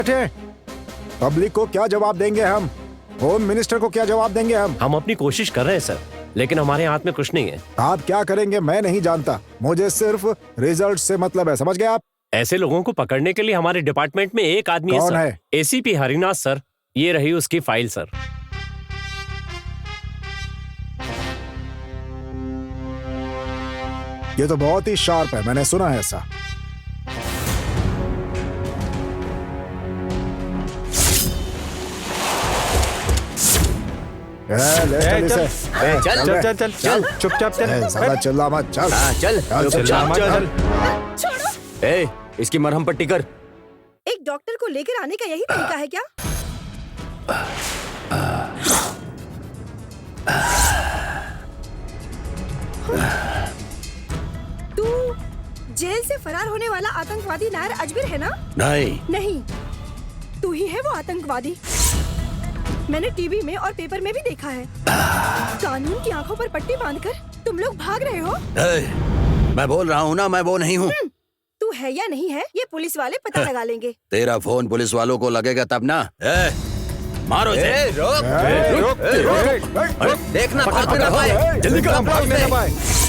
बैठे। पब्लिक को क्या जवाब देंगे हम? होम मिनिस्टर को क्या जवाब देंगे हम? हम अपनी कोशिश कर रहे हैं सर, लेकिन हमारे हाथ में कुछ नहीं है। आप क्या करेंगे मैं नहीं जानता, मुझे सिर्फ रिजल्ट से मतलब है, समझ गए आप? ऐसे लोगों को पकड़ने के लिए हमारे डिपार्टमेंट में एक आदमी कौन है है? Sir, ACP Harinath sir. ये रही उसकी फाइल सर। ये तो बहुत ही शार्प है, मैंने सुना है ऐसा। ले चल इसे। चल चल चल चल चुपचाप चल। ज्यादा चिल्ला मत, चल चल चुपचाप चल। छोड़ो। ए, इसकी मरहम पट्टी कर। एक डॉक्टर को लेकर आने का यही तरीका है क्या? तू जेल से फरार होने वाला आतंकवादी नायर अजमेर है ना? नहीं नहीं, तू ही है वो आतंकवादी। मैंने टीवी में और पेपर में भी देखा है। कानून की आंखों पर पट्टी बांधकर तुम लोग भाग रहे हो। मैं बोल रहा हूँ ना, मैं वो नहीं हूँ। तू है या नहीं है ये पुलिस वाले पता लगा लेंगे। तेरा फोन पुलिस वालों को लगेगा तब ना। मारो इसे। देखना भाग ना पाए। जल्दी कर, भाग ना पाए।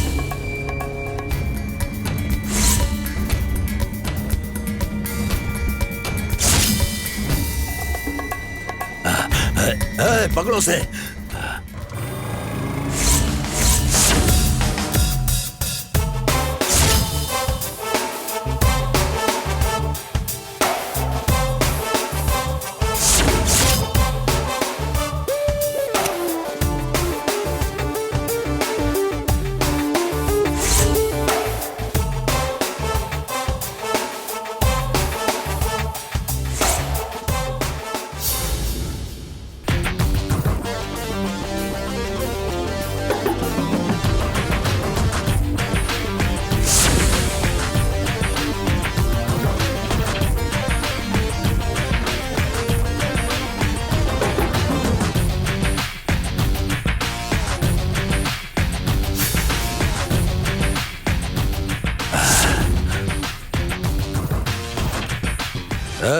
पकड़ो से।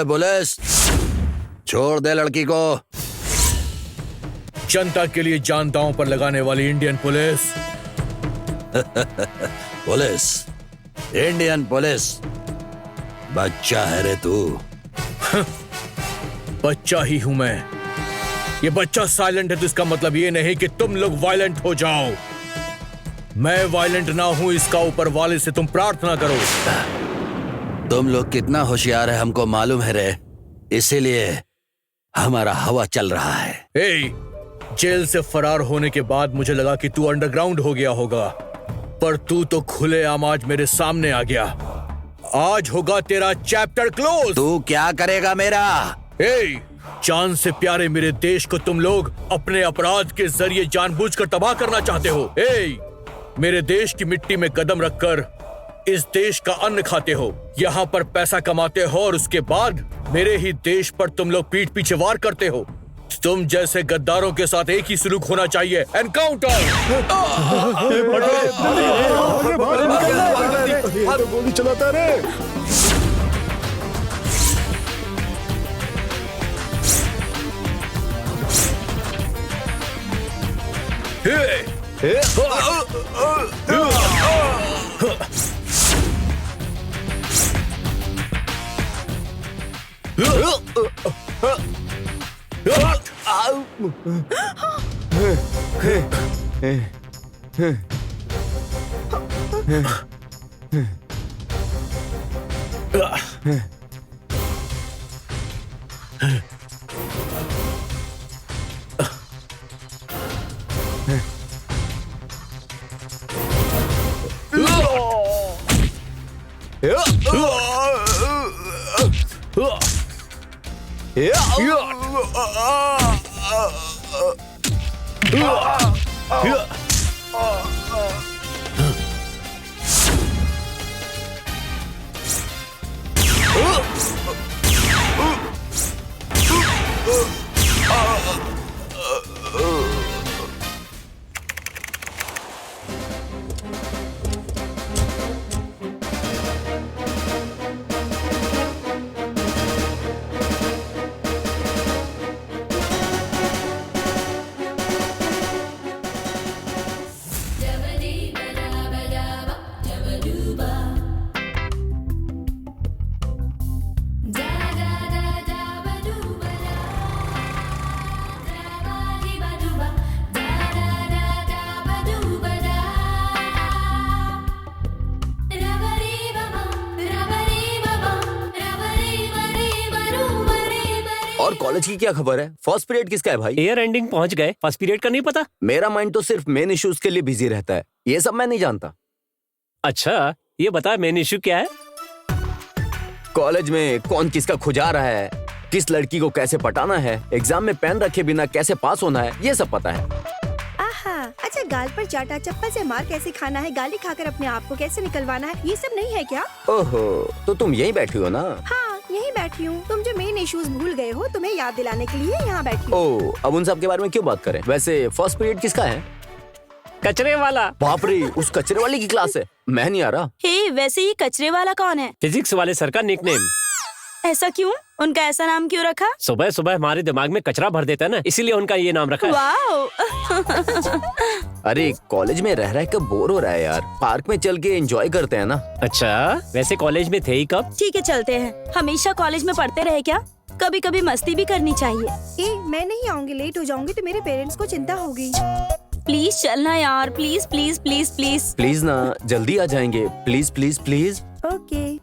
पुलिस, छोड़ दे लड़की को। जनता के लिए जान दांव पर लगाने वाली Indian police. Police, Indian police. बच्चा है रे तू। बच्चा ही हूं मैं। ये बच्चा साइलेंट है तो इसका मतलब ये नहीं कि तुम लोग वायलेंट हो जाओ। मैं वायलेंट ना हूं, इसका ऊपर वाले से तुम प्रार्थना करो। तुम लोग कितना होशियार है हमको मालूम है रे, इसीलिए हमारा हवा चल रहा है। जेल से फरार होने के बाद मुझे लगा कि तू अंडरग्राउंड हो गया होगा, पर तू तो खुलेआम आज मेरे सामने आ गया। आज होगा तेरा चैप्टर क्लोज। तू क्या करेगा मेरा? जान से प्यारे मेरे देश को तुम लोग अपने अपराध के जरिए जानबूझकर तबाह करना चाहते हो। मेरे देश की मिट्टी में कदम रखकर इस देश का अन्न खाते हो, यहाँ पर पैसा कमाते हो और उसके बाद मेरे ही देश पर तुम लोग पीठ पीछे वार करते हो। तुम जैसे गद्दारों के साथ एक ही सलूक होना चाहिए। एनकाउंटर। गोली चलाता रे। और कॉलेज की क्या खबर है? फर्स्ट पीरियड किसका है भाई? ईयर एंडिंग पहुंच गए, फर्स्ट पीरियड का नहीं पता? मेरा माइंड तो सिर्फ मेन इश्यूज के लिए बिजी रहता है, ये सब मैं नहीं जानता। अच्छा, ये बता मेन इश्यू क्या है? कॉलेज में कौन किसका खुजा रहा है, किस लड़की को कैसे पटाना है, एग्जाम में पेन रखे बिना कैसे पास होना है, ये सब पता है। आहा, अच्छा गाल पर चाटा, चप्पल से मार कैसे खाना है, गाली खाकर अपने आप को कैसे निकलवाना है, ये सब नहीं है क्या? ओहो, तो तुम यहीं बैठी हो ना? हाँ, यहीं बैठी हूँ। तुम जो मेन इश्यूज भूल गए हो, तुम्हें याद दिलाने के लिए यहाँ बैठी हूँ। ओ, अब उन सब के बारे में क्यों बात करें? वैसे फर्स्ट पीरियड किसका है? कचरे वाला। बाप रे, उस कचरे वाले की क्लास है, मैं नहीं आ रहा। हे, वैसे ये कचरे वाला कौन है? फिजिक्स वाले सर का निकनेम। ऐसा क्यों? उनका ऐसा नाम क्यों रखा? सुबह सुबह हमारे दिमाग में कचरा भर देता है ना, इसीलिए उनका ये नाम रखा है। वाओ। अरे कॉलेज में रह रह के बोर हो रहा है यार, पार्क में चल के एंजॉय करते हैं ना। अच्छा, वैसे कॉलेज में थे ही कब? ठीक है, चलते हैं। हमेशा कॉलेज में पढ़ते रहे क्या? कभी कभी मस्ती भी करनी चाहिए। मैं नहीं आऊंगी, लेट हो जाऊंगी तो मेरे पेरेंट्स को चिंता होगी। प्लीज चलना यार, please please please please. Please ना, जल्दी आ जाएंगे, प्लीज प्लीज प्लीज। ओके।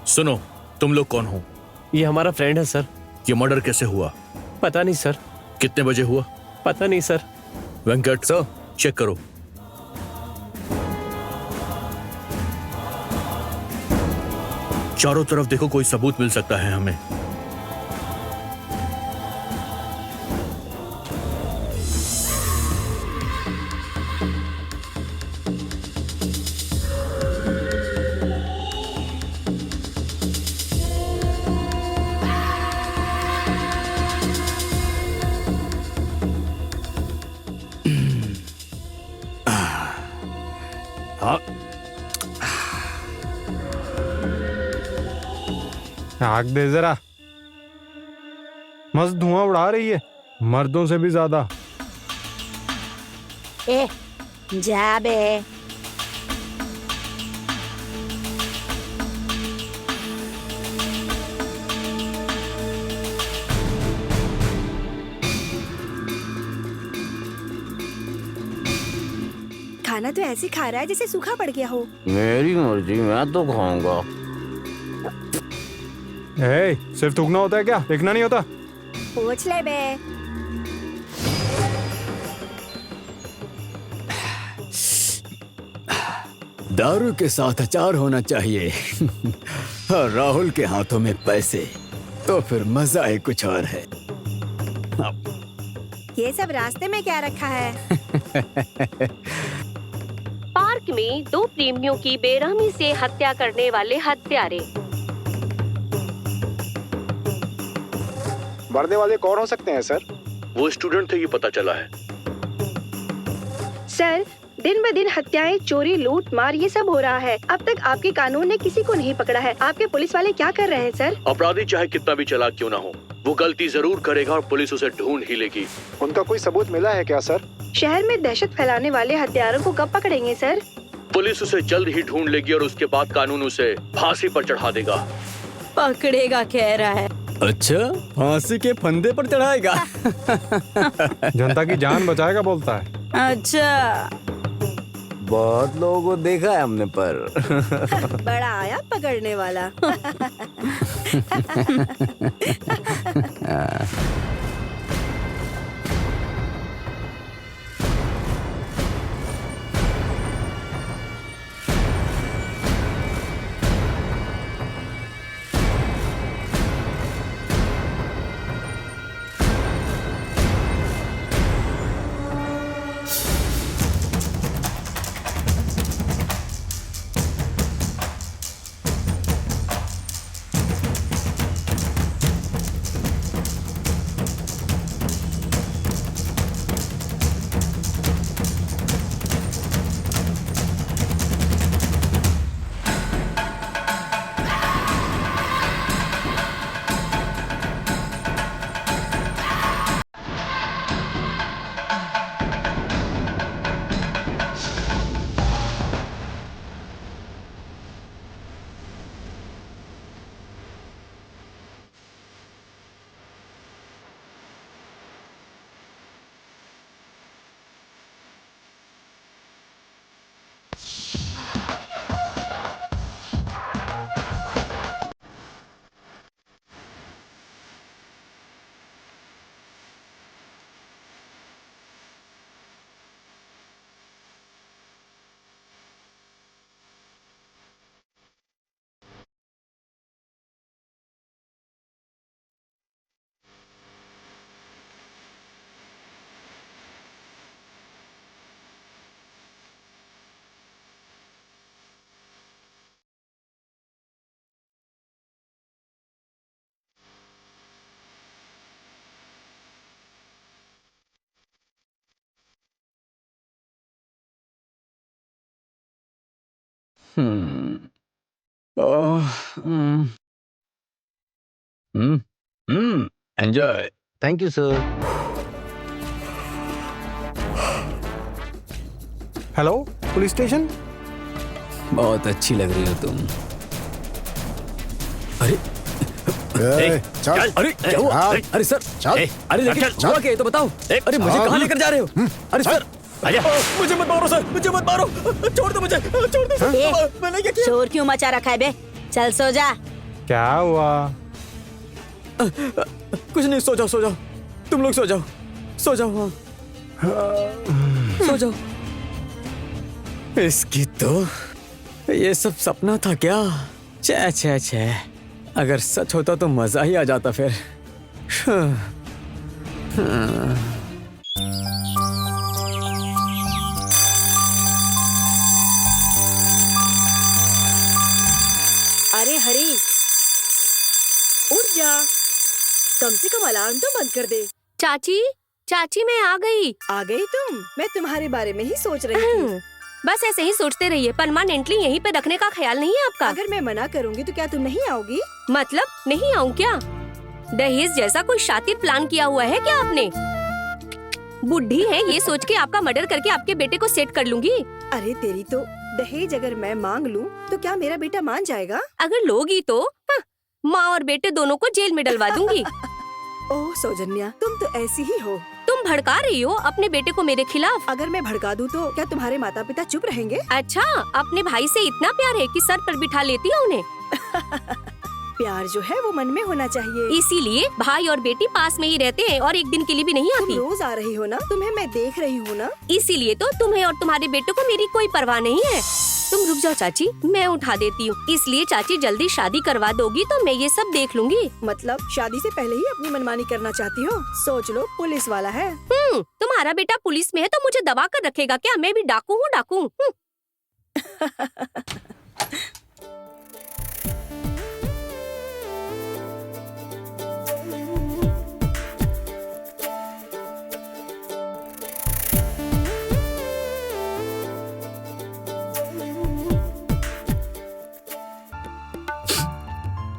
सुनो, तुम लोग कौन हो? ये हमारा फ्रेंड है सर। ये मर्डर कैसे हुआ? पता नहीं सर। कितने बजे हुआ? पता नहीं सर। वेंकट सर, चेक करो। चारों तरफ देखो, कोई सबूत मिल सकता है हमें। आग दे जरा। मस्त धुआं उड़ा रही है, मर्दों से भी ज्यादा। ए, जा बे। खाना तो ऐसे खा रहा है जैसे सूखा पड़ गया हो। मेरी मर्जी, मैं तो खाऊंगा। ए, सिर्फ थूकना होता है क्या? देखना नहीं होता? पूछ ले बे। दारू के साथ अचार होना चाहिए और राहुल के हाथों में पैसे, तो फिर मजा ही कुछ और है। ये सब रास्ते में क्या रखा है? पार्क में 2 प्रेमियों की बेरहमी से हत्या करने वाले हत्यारे। मरने वाले कौन हो सकते हैं सर? वो स्टूडेंट थे, ये पता चला है। सर, दिन ब दिन हत्याएं, चोरी, लूट, मार ये सब हो रहा है। अब तक आपके कानून ने किसी को नहीं पकड़ा है। आपके पुलिस वाले क्या कर रहे हैं सर? अपराधी चाहे कितना भी चालाक क्यों ना हो, वो गलती जरूर करेगा और पुलिस उसे ढूंढ ही लेगी। उनका कोई सबूत मिला है क्या सर? शहर में दहशत फैलाने वाले हत्यारों को कब पकड़ेंगे सर? पुलिस उसे जल्द ही ढूंढ लेगी और उसके बाद कानून उसे फांसी पर चढ़ा देगा। पकड़ेगा कह रहा है। अच्छा, फांसी के फंदे पर चढ़ाएगा। जनता की जान बचाएगा बोलता है। अच्छा, बहुत लोगों को देखा है हमने, पर बड़ा आया पकड़ने वाला। Enjoy. Thank you sir. Hello, police station. बहुत अच्छी लग रही हो तुम। चल। अरे क्या हुआ? अरे सर, चल। अरे लेकिन हुआ क्या, ये तो बताओ। अरे मुझे कहाँ लेकर जा रहे हो? अरे सर, मुझे मत मारो सर, मुझे मत मारो, छोड़ दो मुझे, छोड़ दो सर। मैंने क्या किया? शोर क्यों मचा रखा है बे? चल सो जा। क्या हुआ? कुछ नहीं, सो जाओ, सो जाओ, तुम लोग सो जाओ, सो जाओ। हाँ, सो जाओ। इसकी तो ये सब सपना था क्या? छे छे छे, अगर सच होता तो मजा ही आ जाता फिर। अरे हरी, उठ जा, कम से कम अलार्म तो बंद कर दे। चाची, चाची मैं आ गई। आ गई तुम? मैं तुम्हारे बारे में ही सोच रही थी। बस ऐसे ही सोचते रहिए, परमानेंटली यहीं पे रखने का ख्याल नहीं है आपका? अगर मैं मना करूंगी तो क्या तुम नहीं आओगी? मतलब नहीं आऊँ क्या? दहेज जैसा कोई शातिर प्लान किया हुआ है क्या आपने? बुढ़ी है ये सोच के आपका मर्डर करके आपके बेटे को सेट कर लूंगी। अरे तेरी तो, दहेज अगर मैं मांग लूं तो क्या मेरा बेटा मान जाएगा? अगर लोगी तो माँ और बेटे दोनों को जेल में डलवा दूंगी। ओह सौजन्या, तुम तो ऐसी ही हो। तुम भड़का रही हो अपने बेटे को मेरे खिलाफ। अगर मैं भड़का दूं तो क्या तुम्हारे माता पिता चुप रहेंगे? अच्छा, अपने भाई से इतना प्यार है कि सर पर बिठा लेती है उन्हें। प्यार जो है वो मन में होना चाहिए। इसीलिए भाई और बेटी पास में ही रहते हैं और एक दिन के लिए भी नहीं तुम आती। रोज आ रही हो ना, तुम्हें मैं देख रही हूँ ना। इसीलिए तो तुम्हें और तुम्हारे बेटों को मेरी कोई परवाह नहीं है। तुम रुक जाओ चाची, मैं उठा देती हूँ। इसलिए चाची जल्दी शादी करवा दोगी तो मैं ये सब देख लूंगी। मतलब शादी से पहले ही अपनी मनमानी करना चाहती हो? सोच लो, पुलिस वाला है। तुम्हारा बेटा पुलिस में है तो मुझे दबा कर रखेगा क्या? मैं भी डाकू हूँ, डाकू।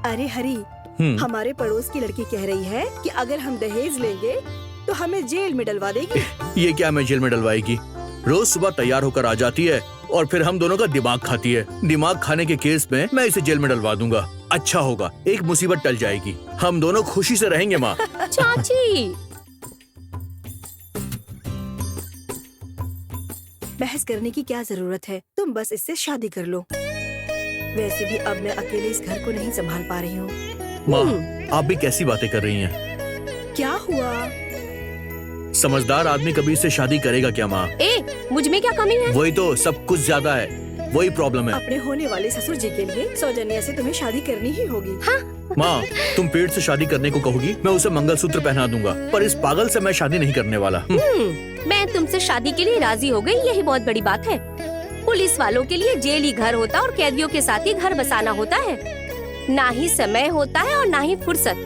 अरे हरी, हमारे पड़ोस की लड़की कह रही है कि अगर हम दहेज लेंगे तो हमें जेल में डलवा देगी। ये क्या हमें जेल में डलवाएगी? रोज सुबह तैयार होकर आ जाती है और फिर हम दोनों का दिमाग खाती है। दिमाग खाने के केस में मैं इसे जेल में डलवा दूंगा। अच्छा होगा, एक मुसीबत टल जाएगी, हम दोनों खुशी से रहेंगे माँ। चाची, बहस करने की क्या जरूरत है? तुम बस इससे शादी कर लो। वैसे भी अब मैं अकेले इस घर को नहीं संभाल पा रही हूँ। माँ, आप भी कैसी बातें कर रही हैं? क्या हुआ? समझदार आदमी कभी इससे शादी करेगा क्या माँ? मुझ में क्या कमी है? वही तो, सब कुछ ज्यादा है, वही प्रॉब्लम है। अपने होने वाले ससुर जी के लिए सौजन्या से तुम्हें शादी करनी ही होगी। हाँ? माँ, तुम पेट से शादी करने को कहोगी, मैं उसे मंगलसूत्र पहना दूंगा, पर इस पागल से मैं शादी नहीं करने वाला। मैं तुमसे शादी के लिए राजी हो गई, यही बहुत बड़ी बात है। पुलिस वालों के लिए जेल ही घर होता और कैदियों के साथ ही घर बसाना होता है। ना ही समय होता है और ना ही फुर्सत।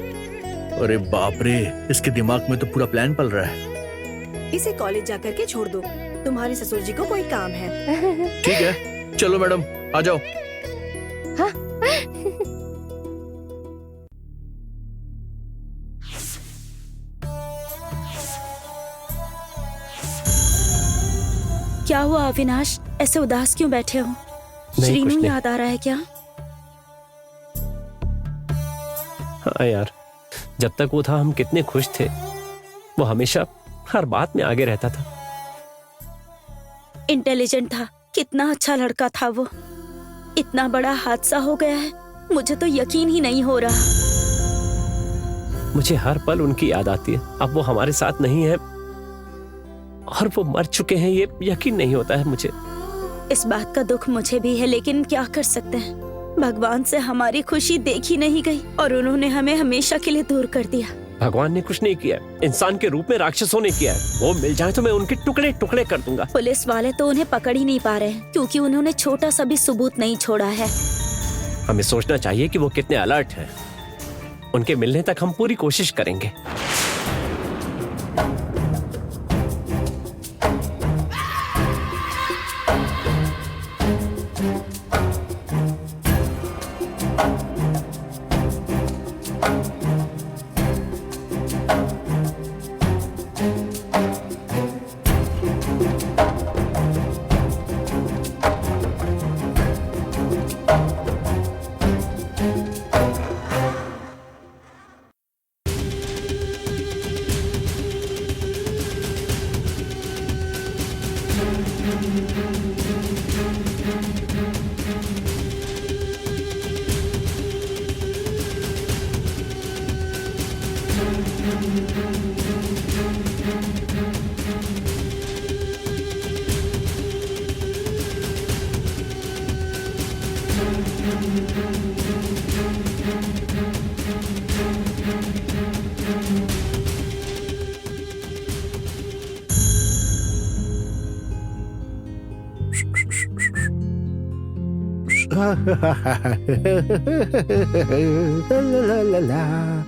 अरे बाप रे, इसके दिमाग में तो पूरा प्लान पल रहा है। इसे कॉलेज जाकर के छोड़ दो, तुम्हारे ससुर जी को कोई काम है। ठीक है, चलो मैडम, आ जाओ। हाँ? क्या हुआ अविनाश, ऐसे उदास क्यों बैठे हो? श्रीनू याद आ रहा है क्या? हाँ यार, जब तक वो था हम कितने खुश थे। वो हमेशा हर बात में आगे रहता था। इंटेलिजेंट था, कितना अच्छा लड़का था वो। इतना बड़ा हादसा हो गया है, मुझे तो यकीन ही नहीं हो रहा। मुझे हर पल उनकी याद आती है। अब वो हमारे साथ नहीं है और वो मर चुके हैं, ये यकीन नहीं होता है मुझे। इस बात का दुख मुझे भी है, लेकिन क्या कर सकते हैं। भगवान से हमारी खुशी देखी नहीं गई और उन्होंने हमें हमेशा के लिए दूर कर दिया। भगवान ने कुछ नहीं किया, इंसान के रूप में राक्षसों ने किया है। वो मिल जाए तो मैं उनके टुकड़े टुकड़े कर दूंगा। पुलिस वाले तो उन्हें पकड़ ही नहीं पा रहे हैं, क्योंकि उन्होंने छोटा सा भी सबूत नहीं छोड़ा है। हमें सोचना चाहिए कि वो कितने अलर्ट हैं। उनके मिलने तक हम पूरी कोशिश करेंगे।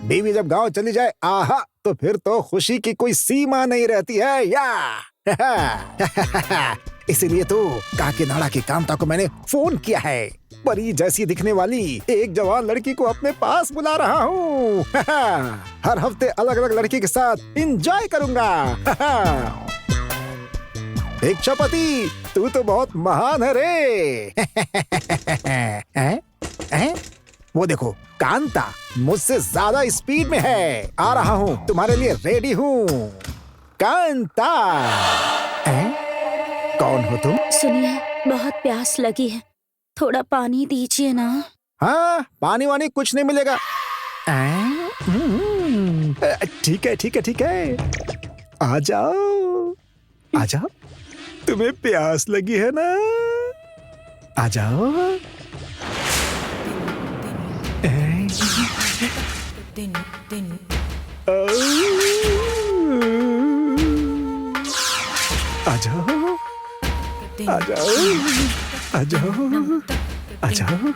बीवी जब गांव चली जाए आहा तो फिर तो खुशी की कोई सीमा नहीं रहती है या इसीलिए तो काकीनाडा की कांता को मैंने फोन किया है। परी जैसी दिखने वाली एक जवान लड़की को अपने पास बुला रहा हूँ। हर हफ्ते अलग अलग लड़की के साथ एंजॉय करूंगा। भिक्षापति तू तो बहुत महान है रे। वो देखो कांता मुझसे ज्यादा स्पीड में है। आ रहा हूँ, तुम्हारे लिए रेडी हूँ। कांता कौन हो तुम? सुनिए, बहुत प्यास लगी है, थोड़ा पानी दीजिए ना। हाँ, पानी वानी कुछ नहीं मिलेगा। ठीक है ठीक है ठीक है, आ जाओ आ जाओ, तुम्हें प्यास लगी है ना, आ जाओ। आ जाओ आ जाओ आ जाओ आ जाओ।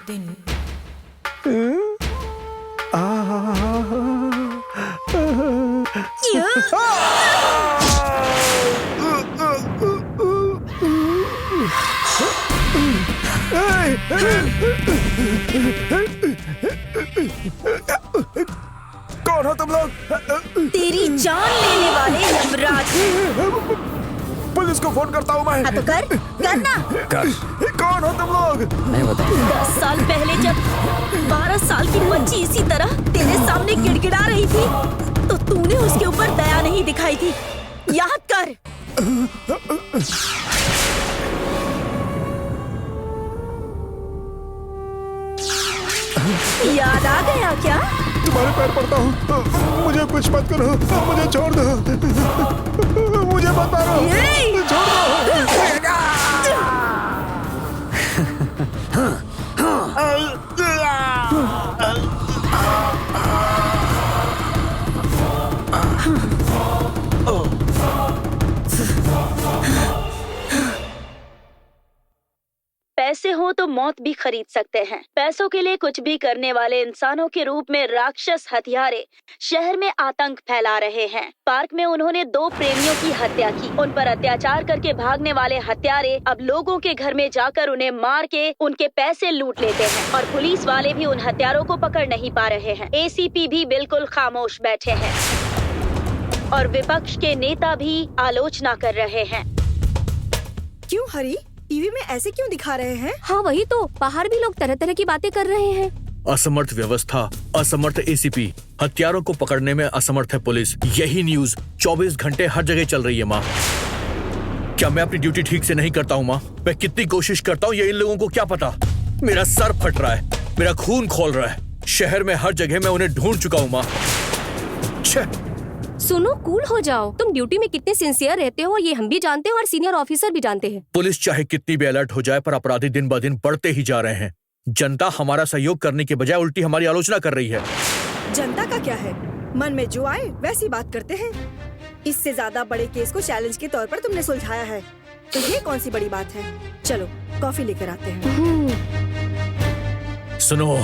कौन हो तुम लोग? तेरी जान लेने वाले यमराज। पुलिस को फोन करता हूँ मैं। हाँ तो कर, करना। कौन हो तुम लोग? मैं बताऊँ। 10 साल पहले जब 12 साल की बच्ची इसी तरह तेरे सामने गिड़गिड़ा रही थी तो तूने उसके ऊपर दया नहीं दिखाई थी, याद कर। याद आ गया क्या? तुम्हारे पैर पड़ता हूँ, मुझे कुछ मत करो, मुझे छोड़ दो, मुझे मत मारो, छोड़ दो। पैसे हो तो मौत भी खरीद सकते हैं। पैसों के लिए कुछ भी करने वाले इंसानों के रूप में राक्षस हत्यारे शहर में आतंक फैला रहे हैं। पार्क में उन्होंने 2 प्रेमियों की हत्या की। उन पर अत्याचार करके भागने वाले हत्यारे अब लोगों के घर में जाकर उन्हें मार के उनके पैसे लूट लेते हैं और पुलिस वाले भी उन हत्यारों को पकड़ नहीं पा रहे हैं। एसीपी भी बिल्कुल खामोश बैठे हैं और विपक्ष के नेता भी आलोचना कर रहे हैं। क्यों हरी, टीवी में ऐसे क्यों दिखा रहे हैं? हाँ वही तो, बाहर भी लोग तरह तरह की बातें कर रहे हैं। असमर्थ व्यवस्था, असमर्थ एसीपी, हत्यारों को पकड़ने में असमर्थ है पुलिस। यही न्यूज 24 घंटे हर जगह चल रही है माँ। क्या मैं अपनी ड्यूटी ठीक से नहीं करता हूँ माँ? मैं कितनी कोशिश करता हूँ ये इन लोगों को क्या पता। मेरा सर फट रहा है, मेरा खून खोल रहा है। शहर में हर जगह मैं उन्हें ढूंढ चुका हूँ माँ। सुनो, कूल हो जाओ। तुम ड्यूटी में कितने सिंसियर रहते हो ये हम भी जानते हैं और सीनियर ऑफिसर भी जानते हैं। पुलिस चाहे कितनी भी अलर्ट हो जाए पर अपराधी दिन ब दिन बढ़ते ही जा रहे हैं। जनता हमारा सहयोग करने के बजाय उल्टी हमारी आलोचना कर रही है। जनता का क्या है, मन में जो आए वैसी बात करते हैं। इससे ज्यादा बड़े केस को चैलेंज के तौर पर तुमने सुलझाया है, तो ये कौन सी बड़ी बात है? चलो कॉफी लेकर आते हैं। सुनो,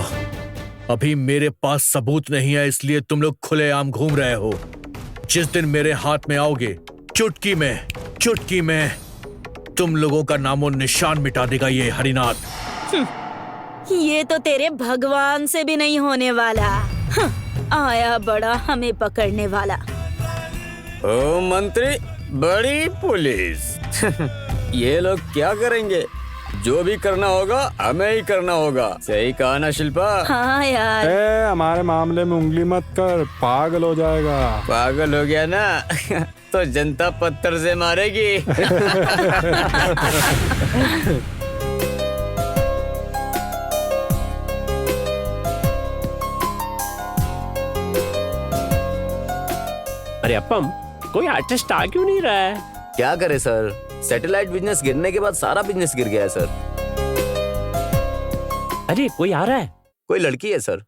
अभी मेरे पास सबूत नहीं है, इसलिए तुम लोग खुलेआम घूम रहे हो। जिस दिन मेरे हाथ में आओगे, चुटकी में तुम लोगों का नामो निशान मिटा देगा ये हरिनाथ। ये तो तेरे भगवान से भी नहीं होने वाला। आया बड़ा हमें पकड़ने वाला। ओ मंत्री, बड़ी पुलिस। ये लोग क्या करेंगे? जो भी करना होगा हमें ही करना होगा। सही कहा ना शिल्पा? हाँ यार। हमारे मामले में उंगली मत कर, पागल हो जाएगा। पागल हो गया ना तो जनता पत्थर से मारेगी। अरे अपम, कोई आर्टिस्ट आ क्यों नहीं रहा है? क्या करे सर, सैटेलाइट बिजनेस गिरने के बाद सारा बिजनेस गिर गया है सर। अरे कोई आ रहा है। कोई लड़की है सर।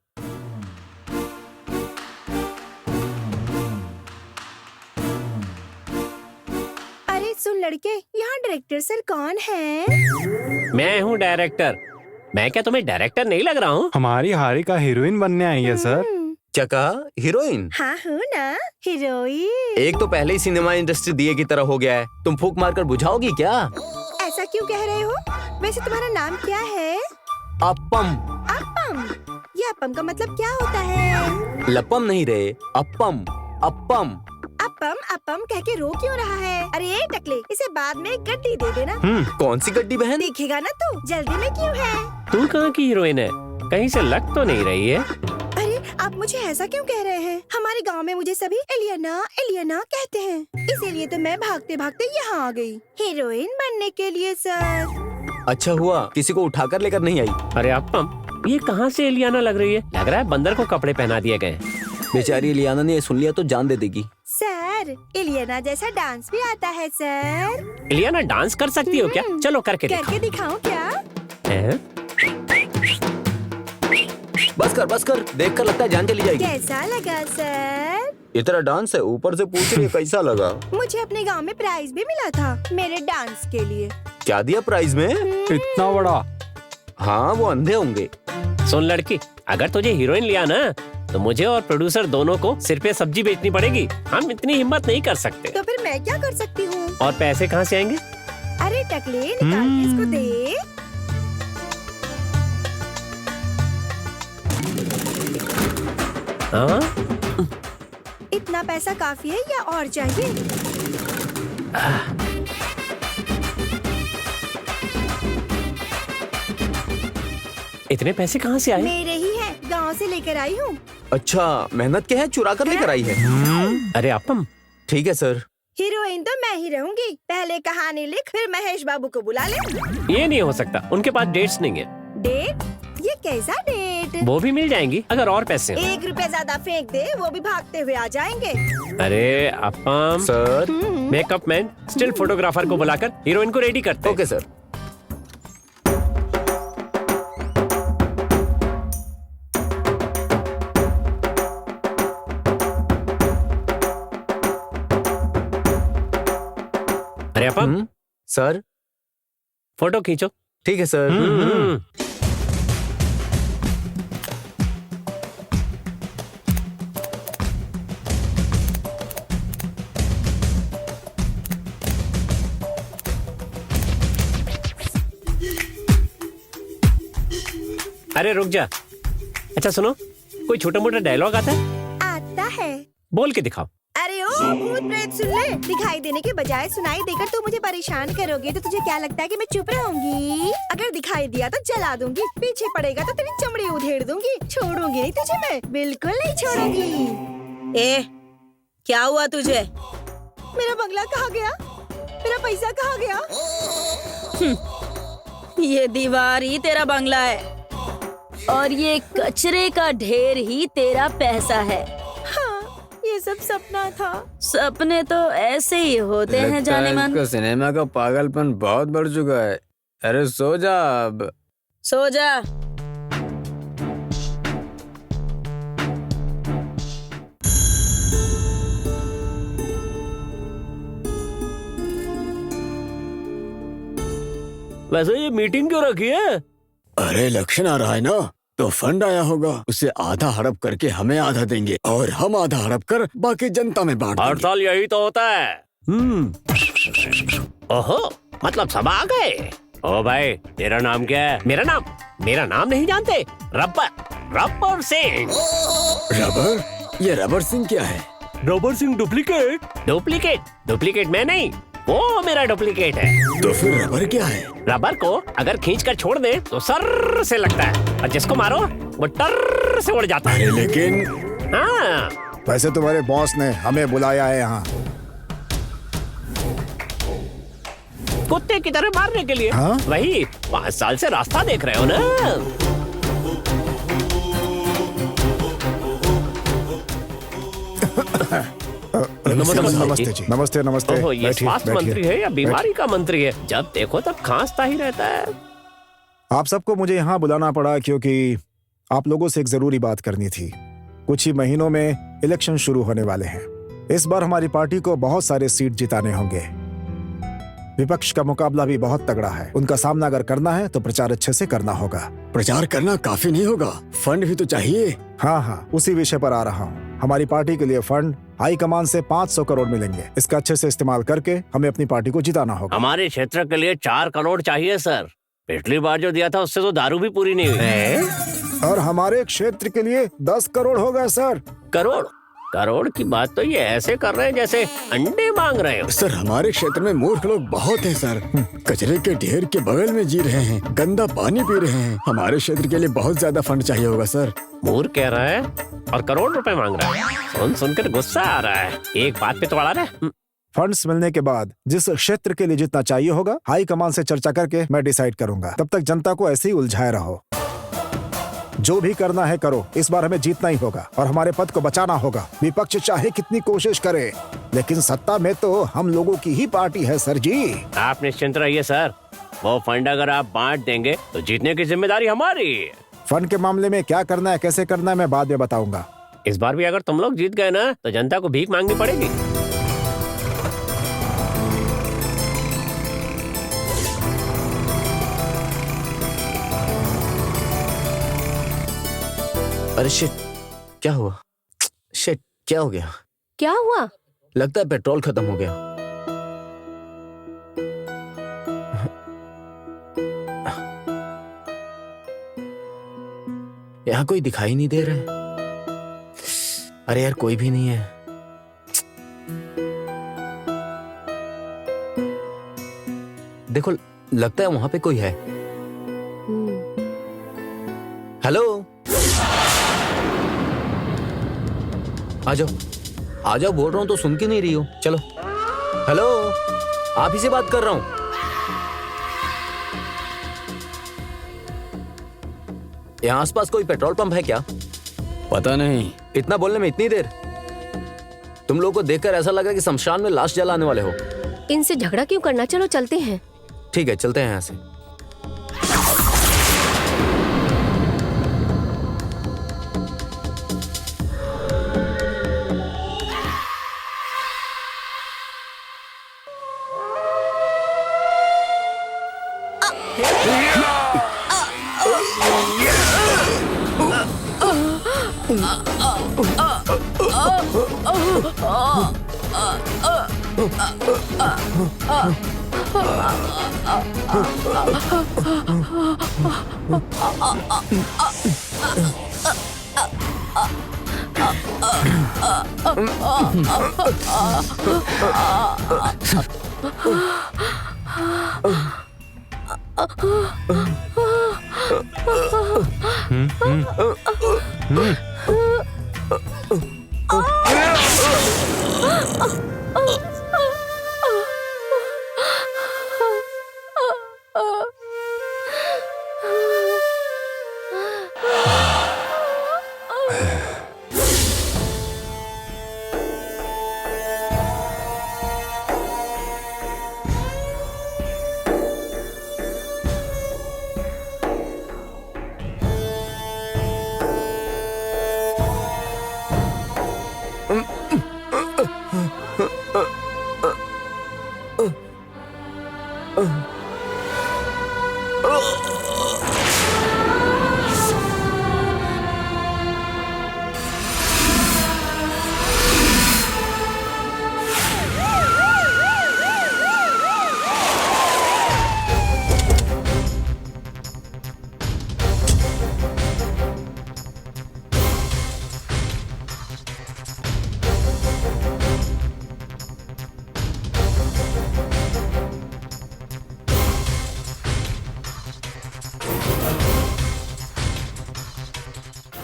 अरे सुन लड़के, यहाँ डायरेक्टर सर कौन है? मैं हूँ डायरेक्टर। मैं क्या तुम्हें डायरेक्टर नहीं लग रहा हूँ? हमारी हारिका हीरोइन बनने आई है सर। क्या कहा? हीरोइन? हाँ हूँ ना, हीरोइन। एक तो पहले ही सिनेमा इंडस्ट्री दिए की तरह हो गया है, तुम फूंक मारकर बुझाओगी क्या? ऐसा क्यों कह रहे हो? वैसे तुम्हारा नाम क्या है? अपम। अपम? ये अपम का मतलब क्या होता है? लपम नहीं रे, अपम। अपम। अपम अपम कह के रो क्यों रहा है? अरे टकले, इसे बाद में गड्डी दे देना। कौन सी गड्डी बहन? देखेगा ना तू, जल्दी में क्यों है? तू कहाँ की हीरोइन है? कहीं से लग तो नहीं रही है। अरे आप मुझे ऐसा क्यों कह रहे हैं? हमारे गांव में मुझे सभी एलियाना एलियाना कहते हैं, इसीलिए तो मैं भागते भागते यहाँ आ गई हीरोइन बनने के लिए सर। अच्छा हुआ किसी को उठाकर लेकर नहीं आई। अरे अपम, ये कहाँ से एलियाना लग रही है? लग रहा है बंदर को कपड़े पहना दिए गए। बेचारी एलियाना ने ये सुन लिया तो जान दे देगी। सर एलियाना जैसा डांस भी आता है सर। एलियाना डांस कर सकती हो क्या? चलो करके दिखाओ क्या? बस कर, देख कर लगता है जान चली जाएगी। कैसा लगा सर? ये तेरा डांस है, ऊपर से पूछ रही है कैसा लगा? मुझे अपने गांव में प्राइज भी मिला था मेरे डांस के लिए। क्या दिया प्राइज में? इतना बड़ा? हाँ वो अंधे होंगे। सुन लड़की, अगर तुझे हीरोइन लिया ना तो मुझे और प्रोड्यूसर दोनों को सिर पे सब्जी बेचनी पड़ेगी। हम इतनी हिम्मत नहीं कर सकते। तो फिर मैं क्या कर सकती हूँ? और पैसे कहाँ से आएंगे? अरे टकले, निकाल के इसको दे। हाँ? इतना पैसा काफी है या और चाहिए? इतने पैसे कहाँ से आए? मेरे ही है, गांव से लेकर आई हूँ। अच्छा मेहनत के है, चुरा कर लेकर आई है। अरे अपम, ठीक है सर। हीरोइन तो मैं ही रहूंगी। पहले कहानी लिख, फिर महेश बाबू को बुला ले। ये नहीं हो सकता, उनके पास डेट्स नहीं है। डेट? ये कैसा डेट? वो भी मिल जाएंगी अगर और पैसे हो। 1 रुपए ज्यादा फेंक दे, वो भी भागते हुए आ जाएंगे। अरे appam sir. Makeup man, still photographer को बुलाकर हीरोइन को रेडी करते हैं। Okay sir. अरे अपम, सर फोटो खींचो। ठीक है सर। अरे रुक जा। अच्छा सुनो, कोई छोटा मोटा डायलॉग आता है? आता है। बोल के दिखाओ। अरे ओ भूत प्रेत सुन ले। दिखाई देने के बजाय सुनाई देकर तू मुझे परेशान करोगे तो तुझे क्या लगता है कि मैं चुप रहूंगी? अगर दिखाई दिया तो जला दूंगी, पीछे पड़ेगा तो तेरी चमड़ी उधेड़ दूंगी। छोड़ूंगी नहीं तुझे, मैं बिल्कुल नहीं छोड़ूंगी। ए, क्या हुआ तुझे? मेरा बंगला कहाँ गया? मेरा पैसा कहाँ गया? ये दीवार ही तेरा बंगला है और ये कचरे का ढेर ही तेरा पैसा है। हाँ, ये सब सपना था। सपने तो ऐसे ही होते हैं जाने मन। इसका सिनेमा का पागलपन बहुत बढ़ चुका है। अरे सो जा अब। सो जा। वैसे ये मीटिंग क्यों रखी है? अरे इलेक्शन आ रहा है ना, तो फंड आया होगा, उसे आधा हड़प करके हमें आधा देंगे और हम आधा हड़प कर बाकी जनता में बांट देंगे। हर साल यही तो होता है। ओहो, मतलब सब आ गए। ओ भाई, तेरा नाम क्या है? मेरा नाम नहीं जानते? रबर सिंह। रबर? ये रबर सिंह क्या है? रबर सिंह डुप्लीकेट मैं नहीं, वो मेरा डुप्लीकेट है। तो फिर रबर क्या है? रबर को अगर खींच कर छोड़ दे तो सर से लगता है और जिसको मारो वो टर से उड़ जाता है। लेकिन हाँ, वैसे तुम्हारे बॉस ने हमें बुलाया है यहाँ। कुत्ते की तरह मारने के लिए। हाँ? वही 5 साल से रास्ता देख रहे हो ना। नमस्ते जी। नमस्ते। ओहो, ये स्वास्थ्य मंत्री है या बीमारी का मंत्री है? जब देखो तब खांसता ही रहता है। आप सबको मुझे यहाँ बुलाना पड़ा क्योंकि आप लोगों से एक जरूरी बात करनी थी। कुछ ही महीनों में इलेक्शन शुरू होने वाले हैं। इस बार हमारी पार्टी को बहुत सारे सीट जिताने होंगे। विपक्ष का मुकाबला भी बहुत तगड़ा है। उनका सामना अगर करना है तो प्रचार अच्छे से करना होगा। प्रचार करना काफी नहीं होगा, फंड भी तो चाहिए। हाँ, उसी विषय पर आ रहा हूँ। हमारी पार्टी के लिए फंड हाई कमान से 500 करोड़ मिलेंगे। इसका अच्छे से इस्तेमाल करके हमें अपनी पार्टी को जिताना होगा। हमारे क्षेत्र के लिए 4 करोड़ चाहिए सर। पिछली बार जो दिया था उससे तो दारू भी पूरी नहीं हुई। और हमारे क्षेत्र के लिए 10 करोड़ होगा सर। करोड़ की बात तो ये ऐसे कर रहे हैं जैसे अंडे मांग रहे हो। सर हमारे क्षेत्र में मूर्ख लोग बहुत हैं सर। कचरे के ढेर के बगल में जी रहे हैं, गंदा पानी पी रहे हैं। हमारे क्षेत्र के लिए बहुत ज्यादा फंड चाहिए होगा सर। मूर्ख कह रहा है और करोड़ रुपए मांग रहा है। सुनकर गुस्सा आ रहा है। एक बात पे तो अड़ा रहा है। फंड्स मिलने के बाद जिस क्षेत्र के लिए जितना चाहिए होगा हाई कमान से चर्चा करके मैं डिसाइड करूंगा। तब तक जनता को ऐसे ही उलझाए रहो। जो भी करना है करो, इस बार हमें जीतना ही होगा और हमारे पद को बचाना होगा। विपक्ष चाहे कितनी कोशिश करे, लेकिन सत्ता में तो हम लोगों की ही पार्टी है सर जी। आप निश्चिंत रहिए सर, वो फंड अगर आप बांट देंगे तो जीतने की जिम्मेदारी हमारी। फंड के मामले में क्या करना है, कैसे करना है, मैं बाद में बताऊंगा। इस बार भी अगर तुम लोग जीत गए ना तो जनता को भीख मांगनी पड़ेगी। अरे शिट, क्या हुआ? शिट, क्या हो गया? क्या हुआ? लगता है पेट्रोल खत्म हो गया। यहाँ कोई दिखाई नहीं दे रहा है। अरे यार कोई भी नहीं है। देखो लगता है वहां पे कोई है। हेलो, आ जाओ बोल रहा हूं तो सुन के नहीं रही हो। चलो। हेलो, आप ही से बात कर रहा हूं। यहाँ आसपास कोई पेट्रोल पंप है क्या? पता नहीं। इतना बोलने में इतनी देर? तुम लोगों को देखकर ऐसा लगा कि शमशान में लाश जलाने वाले हो। इनसे झगड़ा क्यों करना, चलो चलते हैं। ठीक है चलते हैं यहाँ से।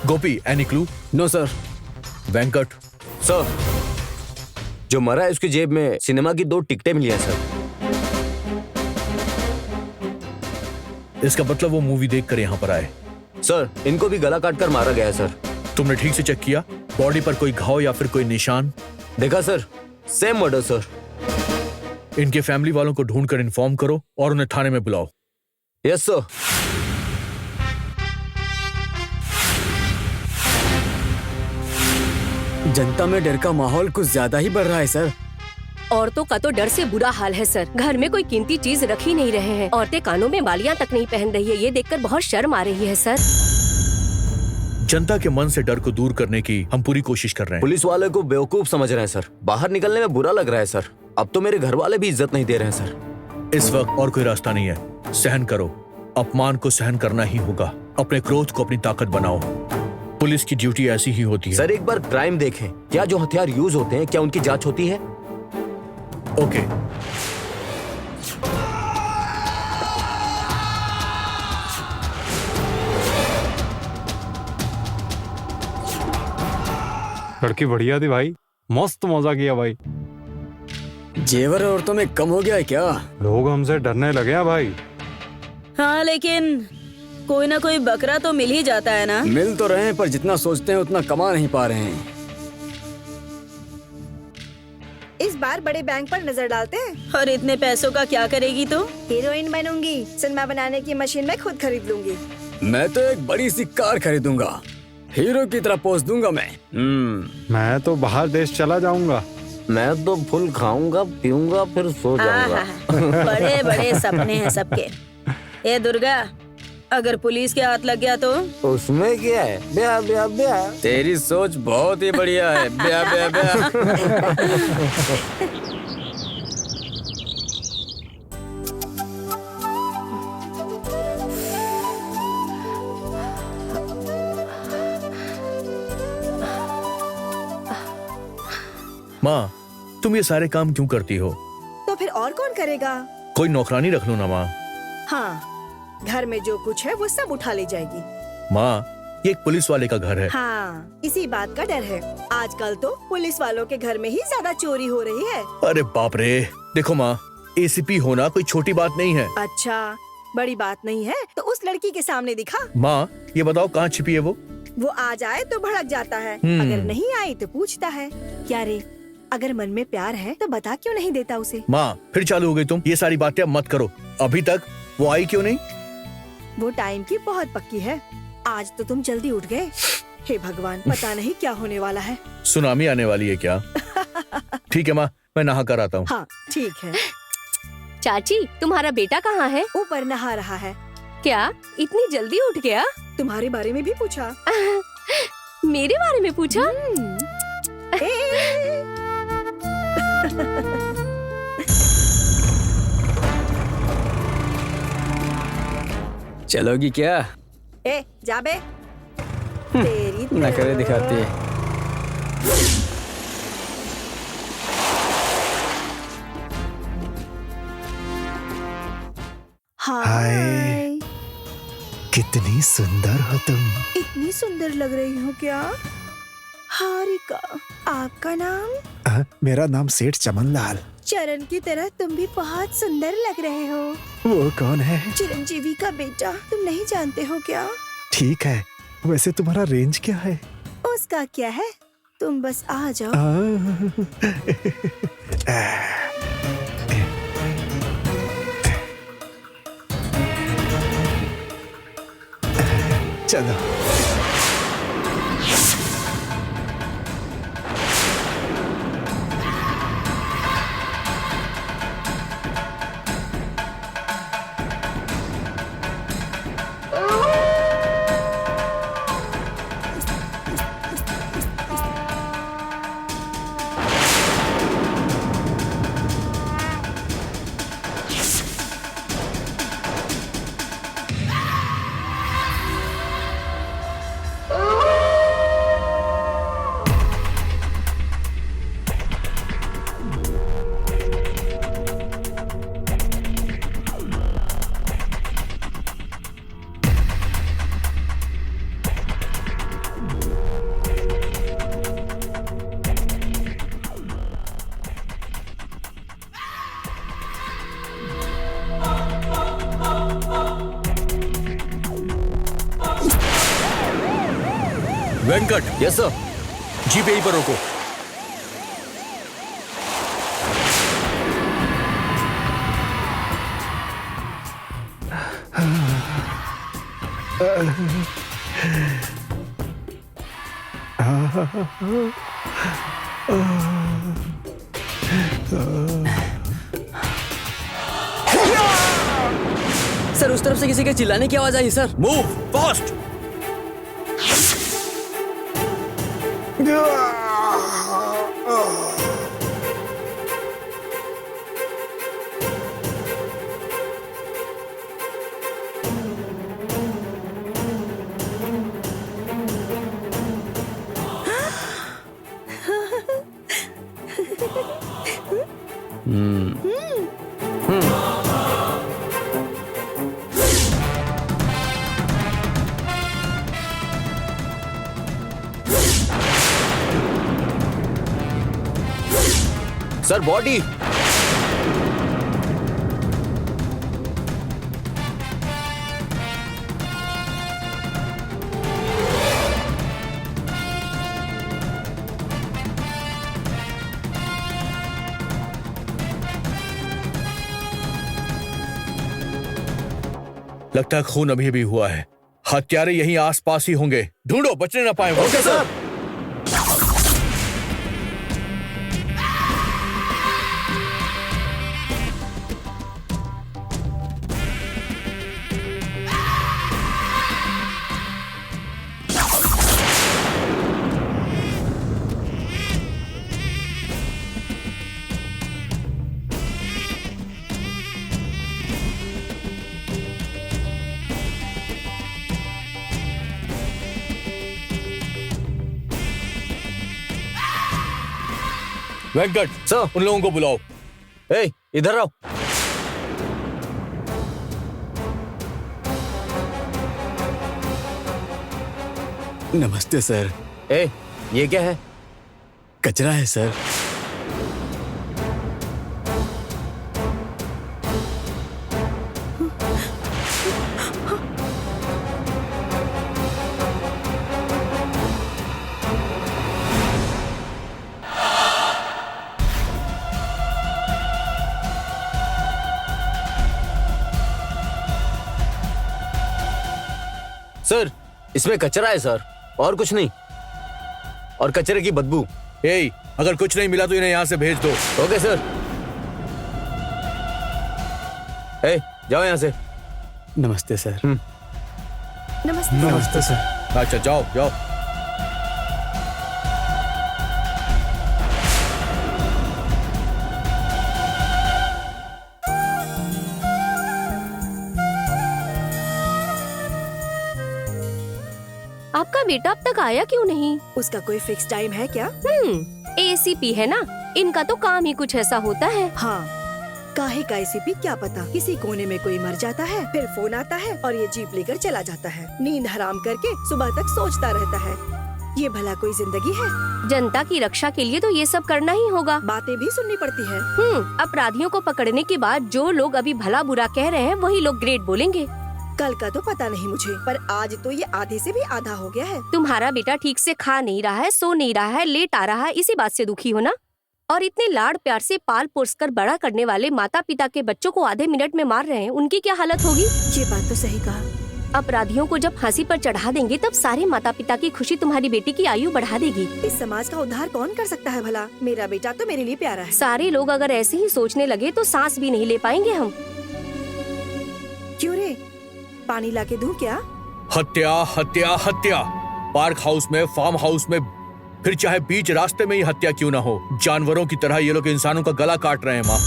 Gopi, any clue? No sir. Venkat? Sir, जो मरा है उसकी जेब में सिनेमा की 2 टिकटें मिली हैं सर। इसका मतलब वो मूवी देखकर यहाँ पर आए। सर, इनको भी गला काट कर मारा गया है सर। तुमने ठीक से चेक किया? बॉडी पर कोई घाव या फिर कोई निशान? देखा सर, सेम मर्डर सर। इनके फैमिली वालों को ढूंढकर इन्फॉर्म करो और उन्हें थाने में बुलाओ। Yes sir. जनता में डर का माहौल कुछ ज्यादा ही बढ़ रहा है सर। औरतों का तो डर से बुरा हाल है सर। घर में कोई कीमती चीज रख ही नहीं रहे हैं। औरतें कानों में बालियां तक नहीं पहन रही है। ये देखकर बहुत शर्म आ रही है सर। जनता के मन से डर को दूर करने की हम पूरी कोशिश कर रहे हैं। पुलिस वाले को बेवकूफ समझ रहे हैं सर। बाहर निकलने में बुरा लग रहा है सर। अब तो मेरे घर वाले भी इज्जत नहीं दे रहे हैं सर। इस वक्त और कोई रास्ता नहीं है। सहन करो, अपमान को सहन करना ही होगा। अपने क्रोध को अपनी ताकत बनाओ। पुलिस की ड्यूटी ऐसी ही होती है। सर एक बार क्राइम देखें। क्या जो हथियार यूज होते हैं क्या उनकी जांच होती है? ओके। लड़की बढ़िया थी भाई, मस्त मजा किया भाई। जेवर औरतों में कम हो गया है क्या? लोग हमसे डरने लगे हैं भाई। हाँ लेकिन कोई ना कोई बकरा तो मिल ही जाता है ना। मिल तो रहे हैं पर जितना सोचते हैं उतना कमा नहीं पा रहे हैं। इस बार बड़े बैंक पर नजर डालते हैं। और इतने पैसों का क्या करेगी तू? हीरोइन बनूंगी। सिनेमा बनाने की मशीन मैं खुद खरीद लूंगी। मैं तो एक बड़ी सी कार खरीदूंगा। हीरो की तरह पोज दूंगा मैं। मैं तो बाहर देश चला जाऊंगा। मैं तो फुल खाऊंगा पीऊंगा फिर सो जाऊंगा। बड़े बड़े सपने हैं सबके। ए दुर्गा, अगर पुलिस के हाथ लग गया तो? उसमें क्या है? ब्याह ब्याह ब्याह। तेरी सोच बहुत ही बढ़िया है। ब्याह ब्याह ब्याह। माँ, तुम ये सारे काम क्यों करती हो? तो फिर और कौन करेगा? कोई नौकरानी रख लो ना माँ। हाँ, घर में जो कुछ है वो सब उठा ले जाएगी। माँ, ये एक पुलिस वाले का घर है। हाँ, इसी बात का डर है। आजकल तो पुलिस वालों के घर में ही ज्यादा चोरी हो रही है। अरे बाप रे, देखो माँ, एसीपी होना कोई छोटी बात नहीं है। अच्छा, बड़ी बात नहीं है तो उस लड़की के सामने दिखा। माँ, ये बताओ कहाँ छिपी है वो? वो आ जाए तो भड़क जाता है, अगर नहीं आई तो पूछता है क्या रे, अगर मन में प्यार है तो बता क्यों नहीं देता उसे। माँ, फिर चालू हो गई तुम। ये सारी बातें अब मत करो। अभी तक वो आई क्यों नहीं? वो टाइम की बहुत पक्की है। आज तो तुम जल्दी उठ गए। हे भगवान, पता नहीं क्या होने वाला है। सुनामी आने वाली है क्या? ठीक है माँ, मैं नहा कर आता हूँ। हाँ ठीक है। चाची, तुम्हारा बेटा कहाँ है? ऊपर नहा रहा है। क्या इतनी जल्दी उठ गया? तुम्हारे बारे में भी पूछा। मेरे बारे में पूछा? चलोगी क्या? ए, जा बे। तेरी नखरे दिखाती है। हाय, कितनी सुंदर हो तुम। इतनी सुंदर लग रही हो क्या? हारिका, आपका नाम? मेरा नाम सेठ चमनलाल। चरण की तरह तुम भी बहुत सुंदर लग रहे हो। वो कौन है? चिरंजीवी का बेटा, तुम नहीं जानते हो क्या? ठीक है, वैसे तुम्हारा रेंज क्या है? उसका क्या है, तुम बस आ जाओ। चलो। वेंकट। Yes sir. जीप यहीं पर रोको। सर उस तरफ से किसी के चिल्लाने की आवाज आई sir. Move fast. Sir body. लगता है खून अभी भी हुआ है। हत्यारे यहीं आसपास ही होंगे, ढूंढो, बचने ना पाए। Okay sir. वेंकट सर, उन लोगों को बुलाओ। ए, इधर आओ। नमस्ते सर। ए, ये क्या है? कचरा है सर। सर इसमें कचरा है सर, और कुछ नहीं। और कचरे की बदबू। ए, अगर कुछ नहीं मिला तो इन्हें यहाँ से भेज दो। Okay sir. ए, जाओ यहाँ से। नमस्ते सर। नमस्ते। नमस्ते सर। अच्छा जाओ जाओ। आपका बेटा अब तक आया क्यों नहीं? उसका कोई फिक्स टाइम है क्या? एसीपी है ना, इनका तो काम ही कुछ ऐसा होता है। हाँ, काहे का एसीपी क्या पता, किसी कोने में कोई मर जाता है, फिर फोन आता है और ये जीप लेकर चला जाता है, नींद हराम करके सुबह तक सोचता रहता है। ये भला कोई जिंदगी है? जनता की रक्षा के लिए तो ये सब करना ही होगा। बातें भी सुननी पड़ती है। अपराधियों को पकड़ने के बाद जो लोग अभी भला बुरा कह रहे हैं वही लोग ग्रेट बोलेंगे। कल का तो पता नहीं मुझे, पर आज तो ये आधे से भी आधा हो गया है। तुम्हारा बेटा ठीक से खा नहीं रहा है, सो नहीं रहा है, लेट आ रहा है, इसी बात से दुखी हो ना? और इतने लाड़ प्यार से पाल पोस कर बड़ा करने वाले माता पिता के बच्चों को आधे मिनट में मार रहे हैं, उनकी क्या हालत होगी? ये बात तो सही कहा। अपराधियों को जब फांसी पर चढ़ा देंगे तब सारे माता पिता की खुशी तुम्हारी बेटी की आयु बढ़ा देगी। इस समाज का उद्धार कौन कर सकता है भला? मेरा बेटा तो मेरे लिए प्यारा है। सारे लोग अगर ऐसे ही सोचने लगे तो सांस भी नहीं ले पाएंगे हम। क्यों रे, पानी लाके दूं क्या? हत्या हत्या हत्या। पार्क हाउस में, फार्म हाउस में, फिर चाहे बीच रास्ते में ही हत्या क्यों ना हो, जानवरों की तरह ये लोग इंसानों का गला काट रहे हैं। माँ,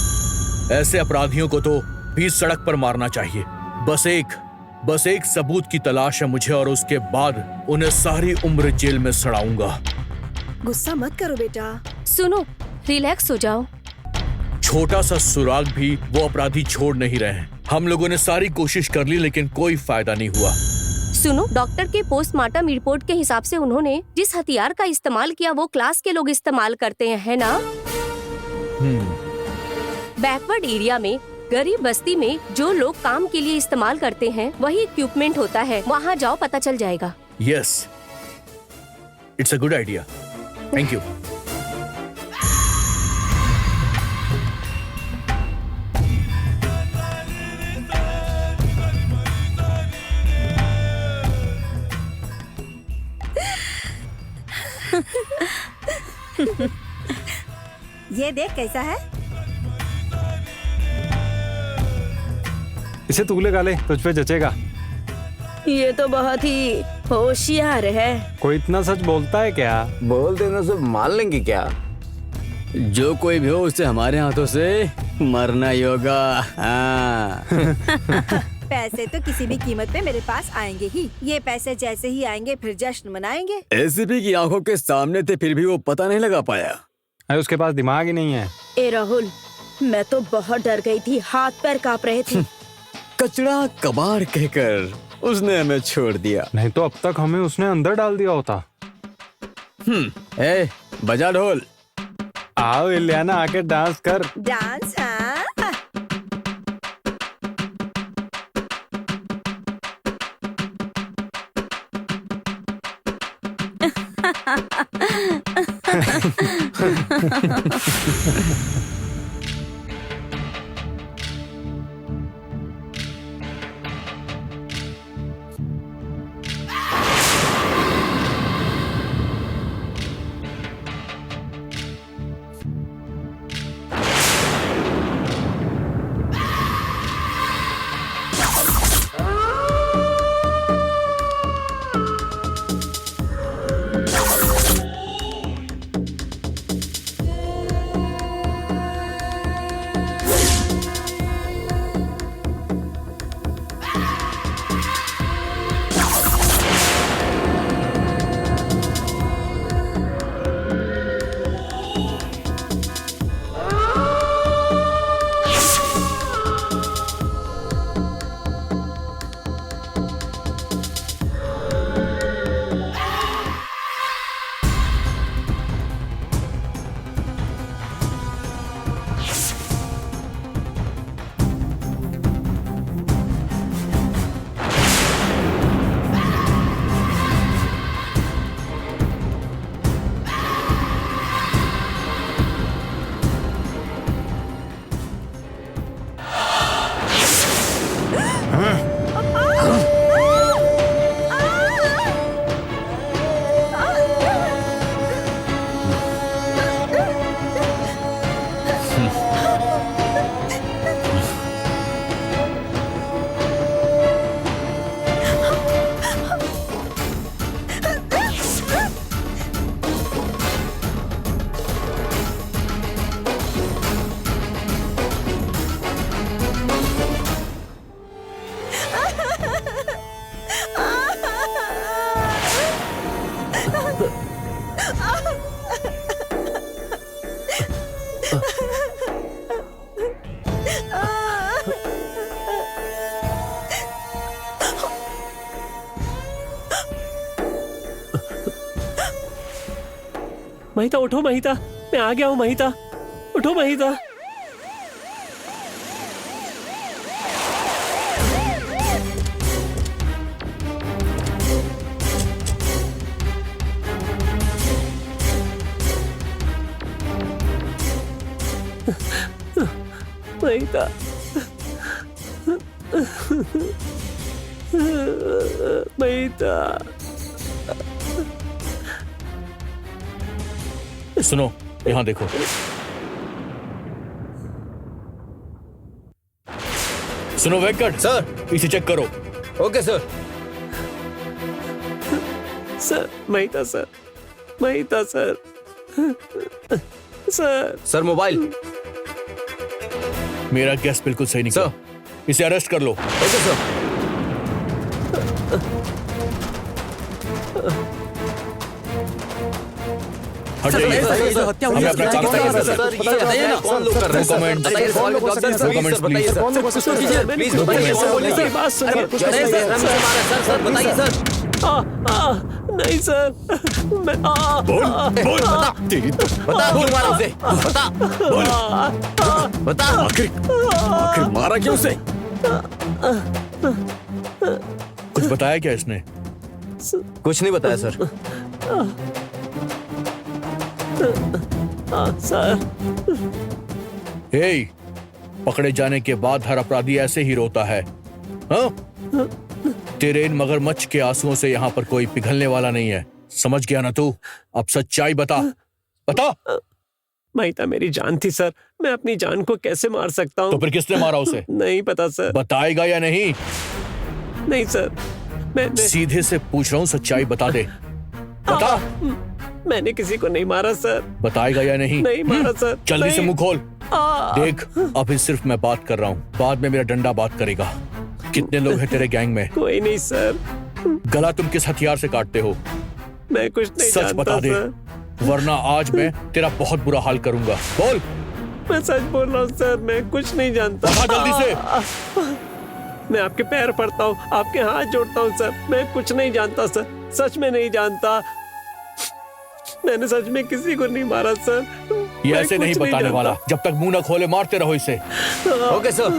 ऐसे अपराधियों को तो बीच सड़क पर मारना चाहिए। बस एक सबूत की तलाश है मुझे, और उसके बाद उन्हें सारी उम्र जेल में सड़ाऊंगा। गुस्सा मत करो बेटा। सुनो, रिलैक्स हो जाओ। छोटा सा सुराग भी वो अपराधी छोड़ नहीं रहे हैं। हम लोगों ने सारी कोशिश कर ली लेकिन कोई फायदा नहीं हुआ। सुनो, डॉक्टर के पोस्टमार्टम रिपोर्ट के हिसाब से उन्होंने जिस हथियार का इस्तेमाल किया वो क्लास के लोग इस्तेमाल करते हैं, है ना? बैकवर्ड एरिया में, गरीब बस्ती में जो लोग काम के लिए इस्तेमाल करते हैं वही इक्विपमेंट होता है। वहाँ जाओ, पता चल जाएगा। Yes, it's a good idea. Thank you. ये देख कैसा है। इसे तू लगा ले, तुझ पे जचेगा। ये तो बहुत ही होशियार है। कोई इतना सच बोलता है क्या? बोल देना से मान लेंगे क्या? जो कोई भी हो उससे हमारे हाथों से मरना ही होगा। हाँ। पैसे तो किसी भी कीमत पे मेरे पास आएंगे ही। ये पैसे जैसे ही आएंगे फिर जश्न मनाएंगे। एसीपी की आंखों के सामने थे फिर भी वो पता नहीं लगा पाया। अरे उसके पास दिमाग ही नहीं है। ए राहुल, मैं तो बहुत डर गई थी, हाथ पैर कांप रहे थे। कचड़ा कबाड़ कहकर उसने हमें छोड़ दिया। नहीं तो अब तक हमें उसने अंदर डाल दिया होता। ए, बजा ढोल। आओ इलियाना, आके डांस कर। डांस? हाँ। महिता उठो, महिता, मैं आ गया हूँ। महिता उठो, महिता। महिता, महिता। सुनो, यहाँ देखो। सुनो वेंकट सर, इसे चेक करो। Okay sir. Sir, Mahita sir, Mahita sir, sir. Sir mobile. मेरा गैस बिल्कुल सही निकला। इसे अरेस्ट कर लो। Okay sir. हट जाइए। हत्या हुई है। हमें अपना काम बताइए करना सर, है। बताइए ना कौन लोग कर रहे हैं सर? डॉक्यूमेंट्स। बताइए सर, कौन लोग कर रहे हैं सर? डॉक्यूमेंट्स बताइए प्लीज। सर, कौन लोग कुछ तो कीजिए प्लीज, बताइए सर, बोलिए सर। बात सुनिए। अरे कुछ नहीं सर, हमसे मारा सर, सर बताइए सर। नहीं सर, मैं बोल बोल, बता तेरी तो बता क्यों मारा उसे? बता बोल, बता आखिर मारा क्यों उसे? कुछ बताया क्या इसने? कुछ नहीं बताया सर। सर। हे, पकड़े जाने के बाद हर अपराधी ऐसे ही रोता है। हाँ? तेरे इन मगरमच्छ के आंसुओं से यहाँ पर कोई पिघलने वाला नहीं है। समझ गया ना तू? अब सच्चाई बता। बता। महिता मेरी जान थी सर, मैं अपनी जान को कैसे मार सकता हूँ? तो फिर किसने मारा उसे? नहीं पता सर। बताएगा या नहीं? नहीं सर, मैं सीधे से पूछ रहा हूँ, सच्चाई बता दे। बता। मैंने किसी को नहीं मारा सर। बताएगा या नहीं? नहीं मारा सर। जल्दी से मुंह खोल। देख, देख अभी सिर्फ मैं बात कर रहा हूँ, बाद में मेरा डंडा बात करेगा। कितने लोग हैं तेरे गैंग में? कोई नहीं सर। गला तुम किस हथियार से काटते हो? मैं कुछ नहीं सच जानता बता दे, सर। वरना आज मैं तेरा बहुत बुरा हाल करूंगा। बोल। मैं सच बोल रहा हूँ सर, मैं कुछ नहीं जानता। बता जल्दी से। मैं आपके पैर पड़ता हूँ, आपके हाथ जोड़ता हूँ सर, मैं कुछ नहीं जानता सर, सच में नहीं जानता। मैंने सच में किसी को नहीं मारा सर। ये ऐसे नहीं बताने वाला, जब तक मुंह ना खोले मारते रहो इसे। Okay sir.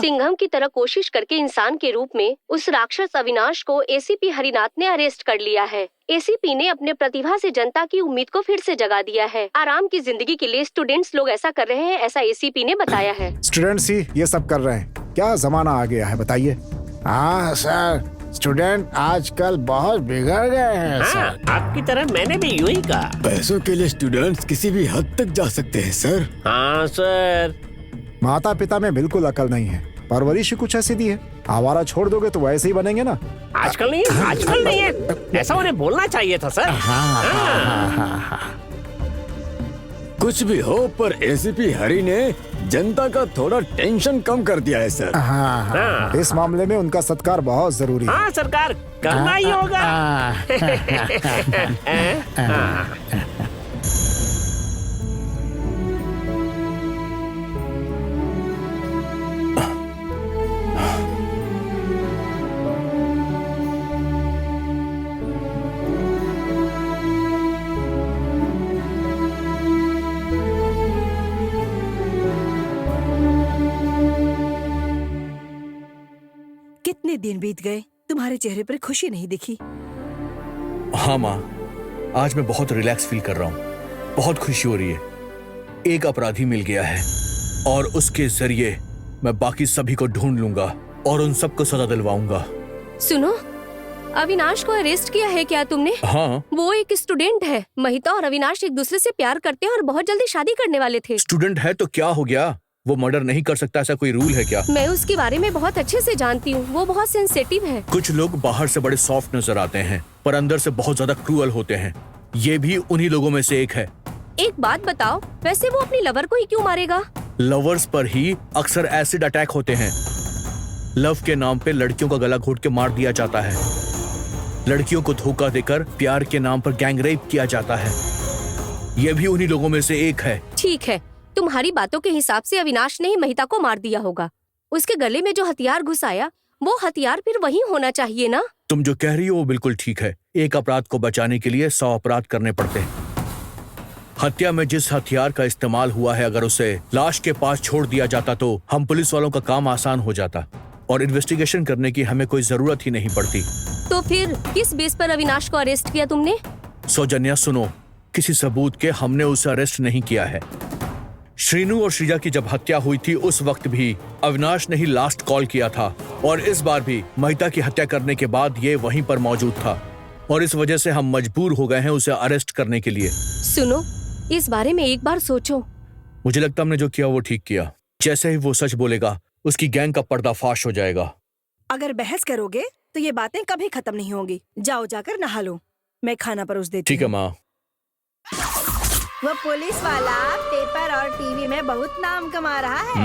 सिंघम की तरह कोशिश करके इंसान के रूप में उस राक्षस अविनाश को एसीपी हरिनाथ ने अरेस्ट कर लिया है। एसीपी ने अपने प्रतिभा से जनता की उम्मीद को फिर से जगा दिया है। आराम की जिंदगी के लिए स्टूडेंट्स लोग ऐसा कर रहे हैं, ऐसा एसीपी ने बताया है। स्टूडेंट्स ही ये सब कर रहे हैं, क्या जमाना आ गया है बताइए। हाँ सर, स्टूडेंट आजकल बहुत बिगड़ गए हैं सर। आपकी तरह मैंने भी यूं ही कहा। पैसों के लिए स्टूडेंट्स किसी भी हद तक जा सकते हैं सर। हाँ सर। माता पिता में बिल्कुल अकल नहीं है, परवरिश ही कुछ ऐसी दी है। आवारा छोड़ दोगे तो वैसे ही बनेंगे ना। आजकल नहीं है, ऐसा उन्हें बोलना चाहिए था सर। कुछ भी हो, पर एसीपी हरि ने जनता का थोड़ा टेंशन कम कर दिया है सर। हाँ, इस मामले में उनका सत्कार बहुत जरूरी है। हाँ सरकार, करना ही होगा। कितने दिन बीत गए, तुम्हारे चेहरे पर खुशी नहीं दिखी। हाँ माँ, आज मैं बहुत रिलैक्स फील कर रहा हूँ, बहुत खुशी हो रही है। एक अपराधी मिल गया है और उसके जरिए मैं बाकी सभी को ढूंढ लूंगा और उन सबको सजा दिलवाऊंगा। सुनो, अविनाश को अरेस्ट किया है क्या तुमने? हाँ। वो एक स्टूडेंट है। महिता और अविनाश एक दूसरे से प्यार करते हैं और बहुत जल्दी शादी करने वाले थे। स्टूडेंट है तो क्या हो गया, वो मर्डर नहीं कर सकता, ऐसा कोई रूल है क्या? मैं उसके बारे में बहुत अच्छे से जानती हूँ, वो बहुत सेंसिटिव है। कुछ लोग बाहर से बड़े सॉफ्ट नजर आते हैं पर अंदर से बहुत ज्यादा क्रूअल होते हैं। ये भी उन्हीं लोगों में से एक है। एक बात बताओ, वैसे वो अपनी लवर को ही क्यों मारेगा? लवर्स पर ही अक्सर एसिड अटैक होते हैं। लव के नाम पे लड़कियों का गला घोट के मार दिया जाता है। लड़कियों को धोखा देकर प्यार के नाम पर गैंग रेप किया जाता है। ये भी उन्हीं लोगों में से एक है। ठीक है, तुम्हारी बातों के हिसाब से अविनाश ने ही महिता को मार दिया होगा। उसके गले में जो हथियार घुसाया, वो हथियार फिर वही होना चाहिए ना? तुम जो कह रही हो वो बिल्कुल ठीक है। एक अपराध को बचाने के लिए 100 अपराध करने पड़ते हैं। हत्या में जिस हथियार का इस्तेमाल हुआ है, अगर उसे लाश के पास छोड़ दिया जाता तो हम पुलिस वालों का काम आसान हो जाता और इन्वेस्टिगेशन करने की हमें कोई जरूरत ही नहीं पड़ती। तो फिर किस बेस पर अविनाश को अरेस्ट किया तुमने? सौजन्या सुनो, किसी सबूत के हमने उसे अरेस्ट नहीं किया है। श्रीनु और श्रीजा की जब हत्या हुई थी उस वक्त भी अविनाश ने ही लास्ट कॉल किया था और इस बार भी महिता की हत्या करने के बाद ये वहीं पर मौजूद था और इस वजह से हम मजबूर हो गए हैं उसे अरेस्ट करने के लिए। सुनो, इस बारे में एक बार सोचो। मुझे लगता हमने जो किया वो ठीक किया। जैसे ही वो सच बोलेगा उसकी गैंग का पर्दाफाश हो जाएगा। अगर बहस करोगे तो ये बातें कभी खत्म नहीं होंगी। जाओ जाकर नहा लो, मैं खाना परोस देती ठीक है माँ। वो पुलिस वाला पेपर और टीवी में बहुत नाम कमा रहा है।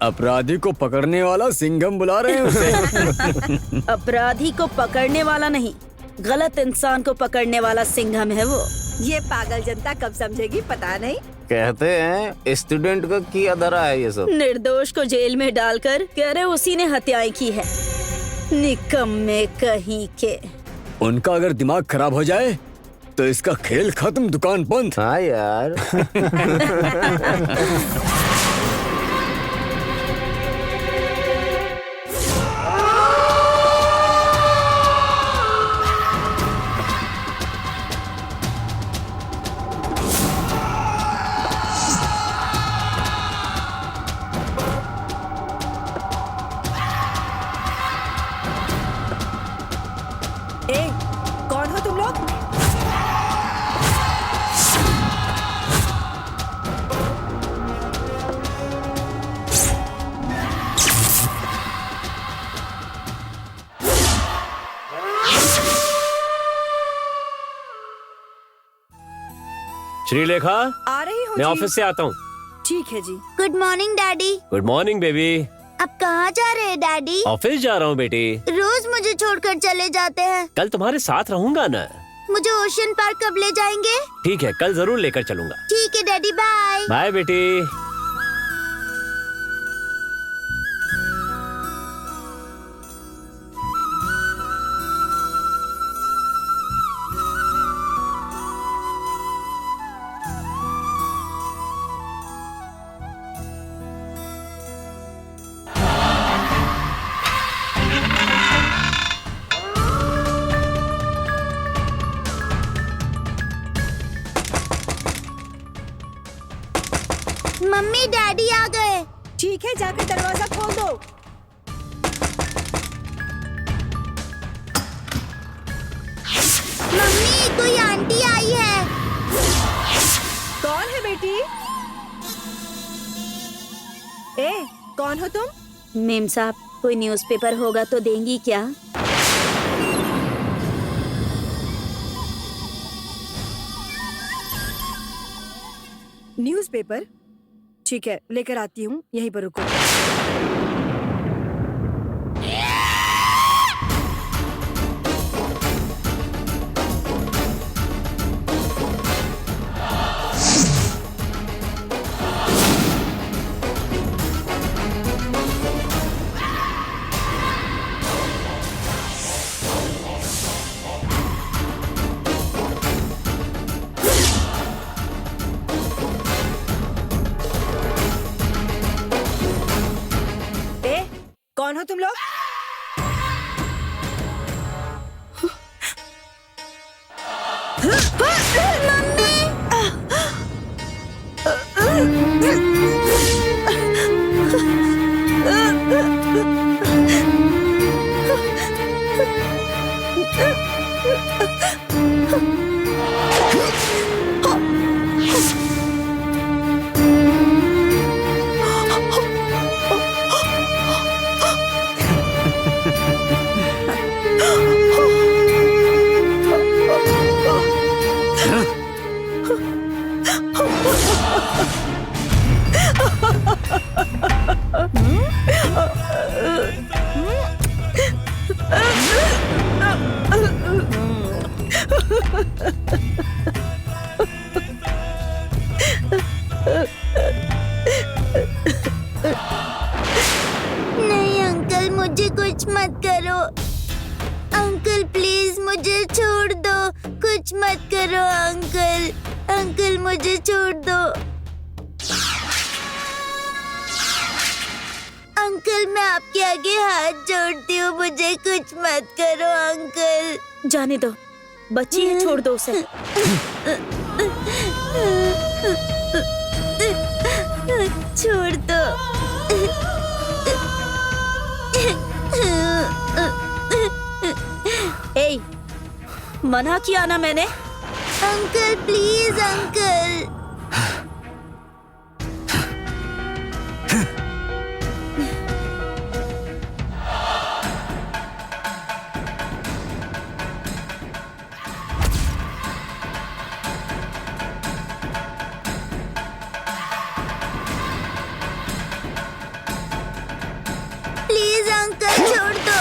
अपराधी को पकड़ने वाला सिंघम बुला रहे हैं उसे। अपराधी को पकड़ने वाला नहीं, गलत इंसान को पकड़ने वाला सिंघम है वो। ये पागल जनता कब समझेगी पता नहीं। कहते हैं स्टूडेंट को किया धरा है ये सब। निर्दोष को जेल में डालकर कह रहे उसी ने हत्याएं की है। निकम्मे कहीं के। उनका अगर दिमाग खराब हो जाए तो इसका खेल खत्म, दुकान बंद। हाँ यार। श्रीलेखा, आ रही हूँ मैं जी। ऑफिस से आता हूँ। ठीक है जी। Good morning daddy. Good morning baby. अब कहाँ जा रहे हैं डैडी? ऑफिस जा रहा हूँ बेटी। रोज मुझे छोड़कर चले जाते हैं। कल तुम्हारे साथ रहूंगा ना। मुझे ओशन पार्क कब ले जाएंगे? ठीक है, कल जरूर लेकर चलूंगा। ठीक है डैडी, बाय। बाय बेटी। मम्मी डैडी आ गए। ठीक है, जाकर दरवाजा खोल दो। मम्मी कोई आंटी आई है। कौन है बेटी? ए, कौन हो तुम? मेम साहब, कोई न्यूज़पेपर होगा तो देंगी क्या? न्यूज़पेपर? ठीक है, लेकर आती हूँ, यहीं पर रुको। कौन हो तुम लोग? नहीं अंकल, मुझे कुछ मत करो। अंकल प्लीज मुझे छोड़ दो। कुछ मत करो अंकल। अंकल मुझे छोड़ दो। अंकल मैं आपके आगे हाथ जोड़ती हूँ, मुझे कुछ मत करो अंकल। जाने दो, बच्ची है, छोड़ दो उसे। छोड़ दो। ए, मना किया ना मैंने। Uncle please uncle. Please uncle छोड़ दो।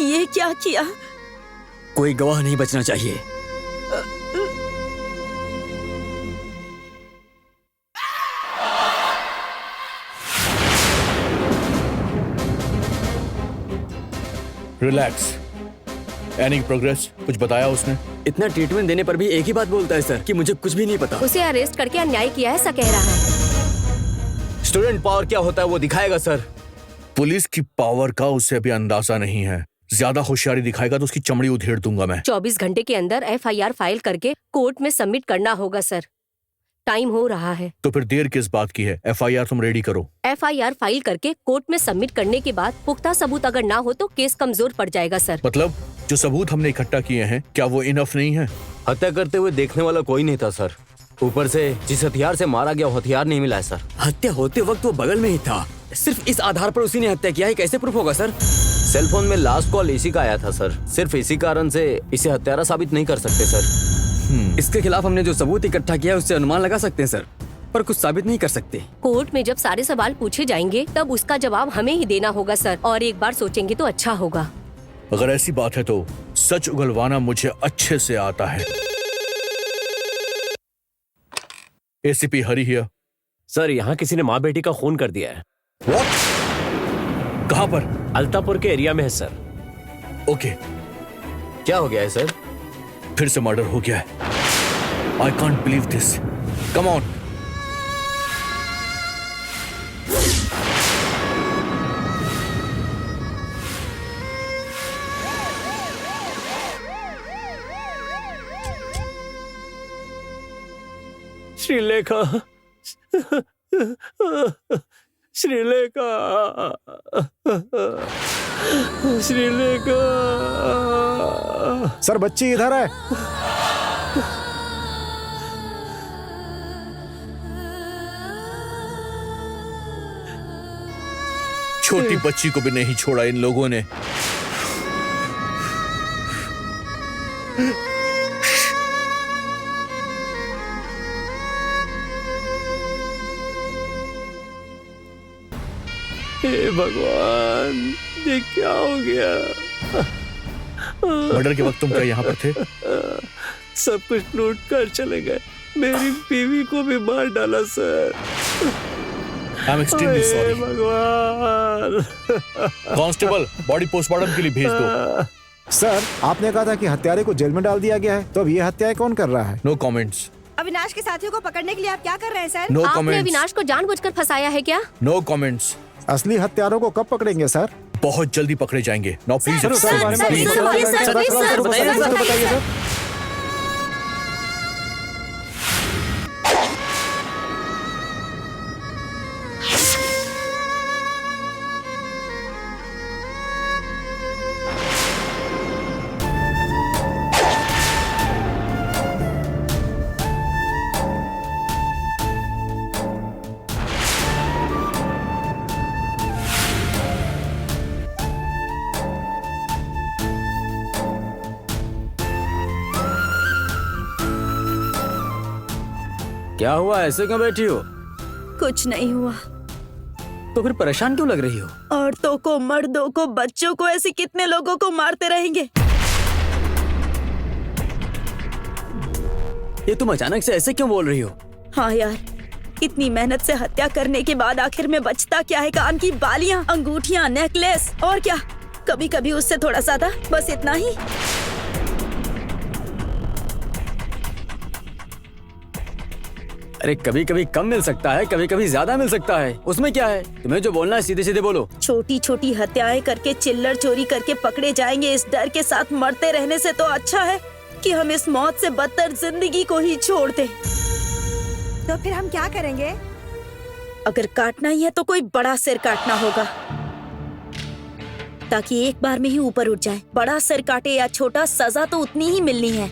ये क्या किया? कोई गवाह नहीं बचना चाहिए। रिलैक्स। Any progress? कुछ बताया उसने? इतना ट्रीटमेंट देने पर भी एक ही बात बोलता है सर कि मुझे कुछ भी नहीं पता। उसे अरेस्ट करके अन्याय किया है, ऐसा कह रहा है। स्टूडेंट पावर क्या होता है वो दिखाएगा सर। पुलिस की पावर का उसे अभी अंदाजा नहीं है। ज्यादा होशियारी दिखाएगा तो उसकी चमड़ी उधेड़ दूंगा मैं। 24 घंटे के अंदर FIR फाइल करके कोर्ट में सबमिट करना होगा सर। टाइम हो रहा है। तो फिर देर किस बात की है? FIR तुम रेडी करो। FIR फाइल करके कोर्ट में सबमिट करने के बाद पुख्ता सबूत अगर ना हो तो केस कमजोर पड़ जाएगा सर। मतलब जो सबूत हमने इकट्ठा किए हैं क्या वो इनफ नहीं है? हत्या करते हुए देखने वाला कोई नहीं था सर। ऊपर से जिस हथियार से मारा गया वो हथियार नहीं मिला है सर। हत्या होते वक्त वो बगल में ही था, सिर्फ इस आधार पर उसी ने हत्या किया है, कैसे प्रूफ होगा सर? सेल फोन में लास्ट कॉल इसी का आया था सर। सिर्फ इसी कारण से इसे हत्यारा साबित नहीं कर सकते सर। इसके खिलाफ हमने जो सबूत इकट्ठा किया है उससे अनुमान लगा सकते हैं सर, पर कुछ साबित नहीं कर सकते। कोर्ट में जब सारे सवाल पूछे जाएंगे तब उसका जवाब हमें ही देना होगा सर, और एक बार सोचेंगे तो अच्छा होगा। अगर ऐसी बात है तो सच उगलवाना मुझे अच्छे से आता है। ACP Hari here. सर, यहाँ किसी ने माँ बेटी का खून कर दिया है। What? कहाँ पर? अल्तापुर के एरिया में है सर। ओके। क्या हो गया है सर? फिर से मर्डर हो गया है। I can't believe this. Come on. Shrilekha, Shrilekha, Shrilekha. Sir बच्ची इधर है। छोटी बच्ची को भी नहीं छोड़ा इन लोगों ने। हे भगवान, ये क्या हो गया? मर्डर के वक्त तुम क्या यहाँ पर थे? सब कुछ लूट कर चले गए। मेरी बीवी को भी मार डाला sir. I am extremely sorry भगवान। कांस्टेबल, बॉडी पोस्टमार्टम के लिए भेज दो। सर, आपने कहा था कि हत्यारे को जेल में डाल दिया गया है, तो अब ये हत्याएं कौन कर रहा है? No comments. अविनाश के साथियों को पकड़ने के लिए आप क्या कर रहे हैं सर? नो आपने कमेंट्स। अविनाश को जानबूझकर फंसाया है क्या? No comments. असली हत्यारों को कब पकड़ेंगे सर? बहुत जल्दी पकड़े जाएंगे। Now please sir, sir, sir, sir, बताइए सर। क्या हुआ, ऐसे क्यों बैठी हो? कुछ नहीं हुआ। तो फिर परेशान क्यों लग रही हो? औरतों को, मर्दों को, बच्चों को, ऐसे कितने लोगों को मारते रहेंगे? ये तुम अचानक से ऐसे क्यों बोल रही हो? हाँ यार, इतनी मेहनत से हत्या करने के बाद आखिर में बचता क्या है? कान की बालियां, अंगूठियां, नेकलेस, और क्या? कभी कभी उससे थोड़ा ज्यादा, बस इतना ही। अरे कभी कभी कम मिल सकता है, कभी कभी ज्यादा मिल सकता है, उसमें क्या है? तुम्हें जो बोलना है सीधे सीधे बोलो। छोटी छोटी हत्याएं करके, चिल्लर चोरी करके पकड़े जाएंगे, इस डर के साथ मरते रहने से तो अच्छा है कि हम इस मौत से बदतर जिंदगी को ही छोड़ दें। तो फिर हम क्या करेंगे? अगर काटना ही है तो कोई बड़ा सिर काटना होगा, ताकि एक बार में ही ऊपर उठ जाए। बड़ा सिर काटे या छोटा, सजा तो उतनी ही मिलनी है।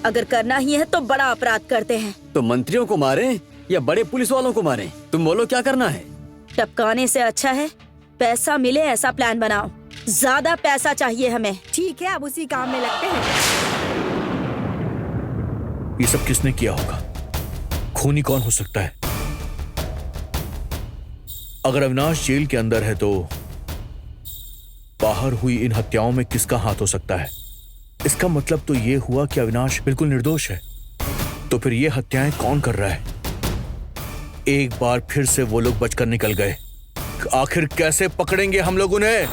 अगर करना ही है तो बड़ा अपराध करते हैं। तो मंत्रियों को मारें या बड़े पुलिस वालों को मारें? तुम बोलो क्या करना है? टपकाने से अच्छा है पैसा मिले ऐसा प्लान बनाओ। ज्यादा पैसा चाहिए हमें। ठीक है, अब उसी काम में लगते हैं। ये सब किसने किया होगा? खूनी कौन हो सकता है? अगर अविनाश जेल के अंदर है तो बाहर हुई इन हत्याओं में किसका हाथ हो सकता है? इसका मतलब तो ये हुआ कि अविनाश बिल्कुल निर्दोष है। तो फिर ये हत्याएं कौन कर रहा है? एक बार फिर से वो लोग बचकर निकल गए। आखिर कैसे पकड़ेंगे हम लोग उन्हें?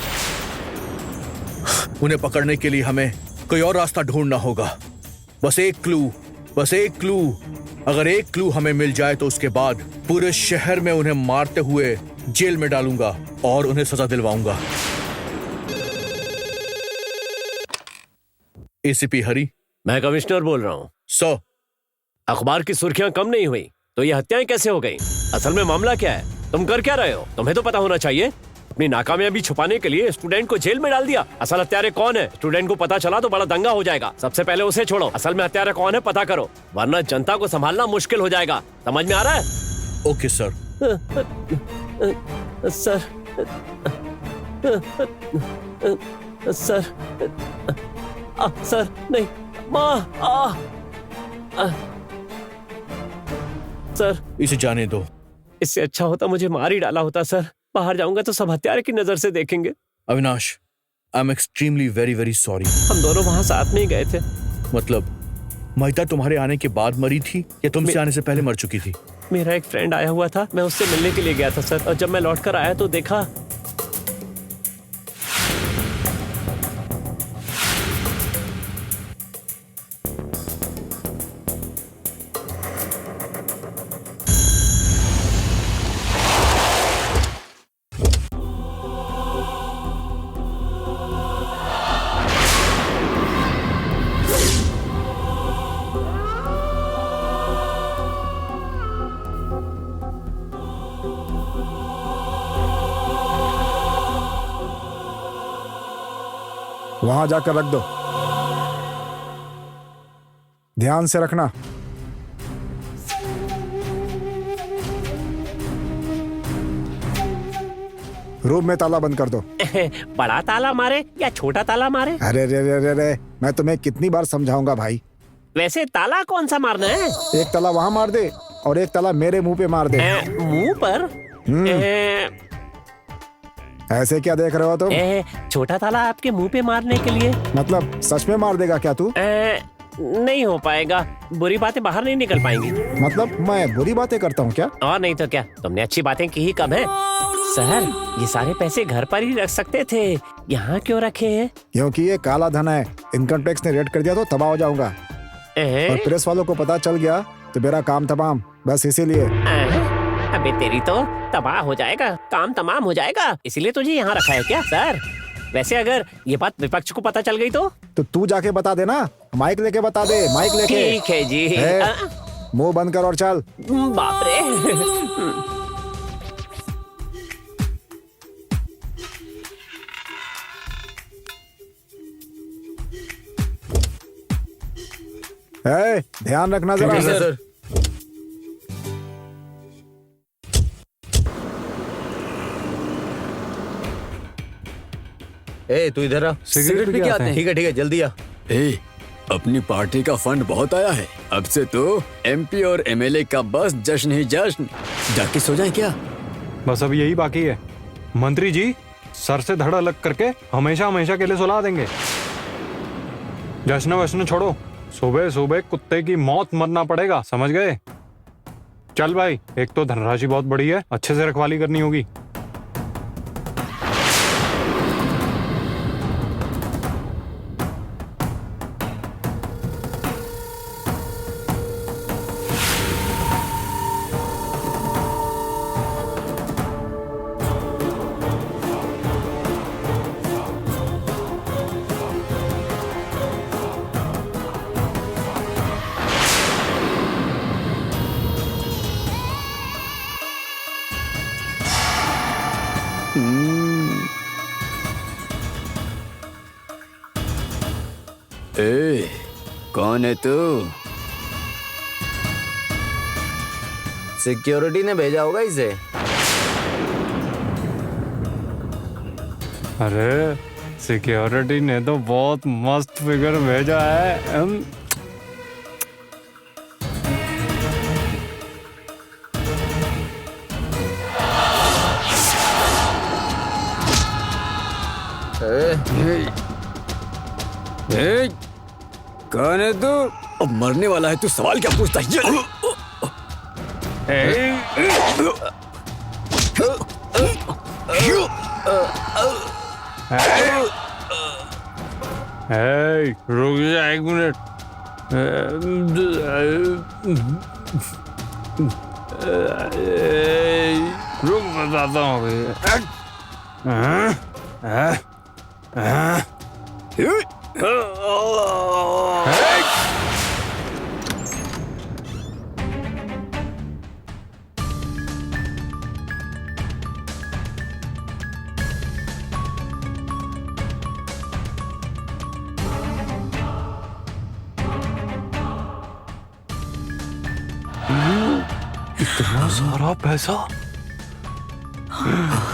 उन्हें पकड़ने के लिए हमें कोई और रास्ता ढूंढना होगा। बस एक क्लू, बस एक क्लू। अगर एक क्लू हमें मिल जाए तो उसके बाद पूरे शहर में उन्हें मारते हुए जेल में डालूंगा और उन्हें सजा दिलवाऊंगा। एसीपी हरी। मैं कमिश्नर बोल रहा हूँ। सर, अखबार की सुर्खियां कम नहीं हुई तो ये हत्याएं कैसे हो गई? असल में मामला क्या है? तुम कर क्या रहे हो? तुम्हें तो पता होना चाहिए। अपनी नाकामयाबी छुपाने के लिए स्टूडेंट को जेल में डाल दिया। असल हत्यारे कौन है स्टूडेंट को पता चला तो बड़ा दंगा हो जाएगा। सबसे पहले उसे छोड़ो, असल में हत्यारा कौन है पता करो, वरना जनता को संभालना मुश्किल हो जाएगा। समझ में आ रहा है? Okay sir. Sir sir sir नहीं माँ सर इसे जाने दो। इससे अच्छा होता मुझे मार ही डाला होता सर। बाहर जाऊंगा तो सब हत्यारे की नजर से देखेंगे। Avinash, I am extremely very very sorry. हम दोनों वहाँ साथ नहीं गए थे। मतलब महिता तुम्हारे आने के बाद मरी थी या तुमसे आने से पहले मर चुकी थी? मेरा एक फ्रेंड आया हुआ था, मैं उससे मिलने के लिए गया था सर, और जब मैं लौट कर आया तो देखा वहां जाकर रख दो, ध्यान से रखना। रूम में ताला बंद कर दो। बड़ा ताला मारे या छोटा ताला मारे? अरे रे रे रे रे, मैं तुम्हें कितनी बार समझाऊंगा भाई। वैसे ताला कौन सा मारना है? एक ताला वहां मार दे और एक ताला मेरे मुंह पे मार दे। मुंह पर? ऐसे क्या देख रहे हो तुम? छोटा ताला आपके मुंह पे मारने के लिए? मतलब सच में मार देगा क्या तू? नहीं हो पाएगा, बुरी बातें बाहर नहीं निकल पाएंगी। मतलब मैं बुरी बातें करता हूँ क्या? और नहीं तो क्या, तुमने अच्छी बातें की ही कब है? सर, ये सारे पैसे घर पर ही रख सकते थे, यहाँ क्यों रखे हैं? क्योंकि ये काला धन है, इनकम टैक्स ने रेड कर दिया तो तबाह हो जाऊंगा, और प्रेस वालों को पता चल गया तो मेरा काम तमाम, बस इसीलिए। अबे तेरी तो तबाह हो जाएगा, काम तमाम हो जाएगा, इसीलिए तुझे यहाँ रखा है क्या? सर, वैसे अगर ये बात विपक्ष को पता चल गई तो तू जाके बता देना, माइक लेके बता दे, माइक लेके। ठीक है जी। मुंह बंद कर और चल। बाप रे। ध्यान रखना जरा। सर। तू इधर आ, सिगरेट भी आते हैं। ठीक है जल्दी आ। अपनी पार्टी का फंड बहुत आया है, अब से तो एमपी और एमएलए का बस जश्न ही जश्न। जाके सो जाए क्या? बस अब यही बाकी है। मंत्री जी सर से धड़ अलग करके हमेशा हमेशा के लिए सुला देंगे। जश्न वश्न छोड़ो, सुबह सुबह कुत्ते की मौत मरना पड़ेगा, समझ गए? चल भाई, एक तो धनराशि बहुत बड़ी है, अच्छे से रखवाली करनी होगी। कौन है तू? सिक्योरिटी ने भेजा होगा इसे। अरे सिक्योरिटी ने तो बहुत मस्त फिगर भेजा है। कौन है तू? अब मरने वाला है तू, सवाल क्या पूछता है? रुक जा एक मिनट। रुक बताता हूँ। इतना सारा पैसा?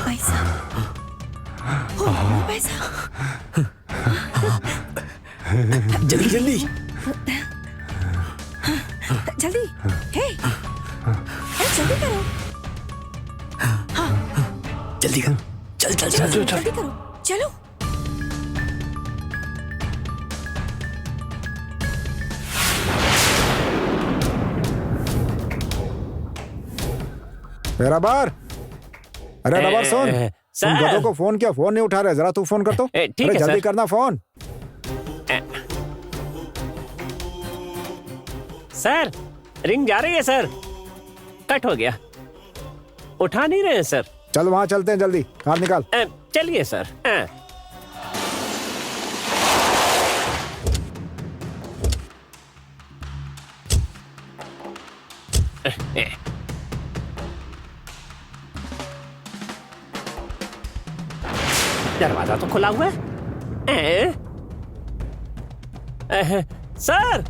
पैसा पैसा जल्दी जल्दी जल्दी, हे, जल्दी करो। जल्दी कर, चल चल चल चल जल्दी करो, चलो। मेरा बार, अरे रबर सुन, तुम सर। गधों को फोन किया, फोन नहीं उठा रहे, जरा तू फोन कर तो। ठीक अरे है, जल्दी सर। करना फोन। सर, रिंग जा रही है सर। कट हो गया, उठा नहीं रहे हैं सर। चल वहाँ चलते हैं, जल्दी कार निकाल। चलिए सर। दरवाजा तो खुला हुआ है। सर,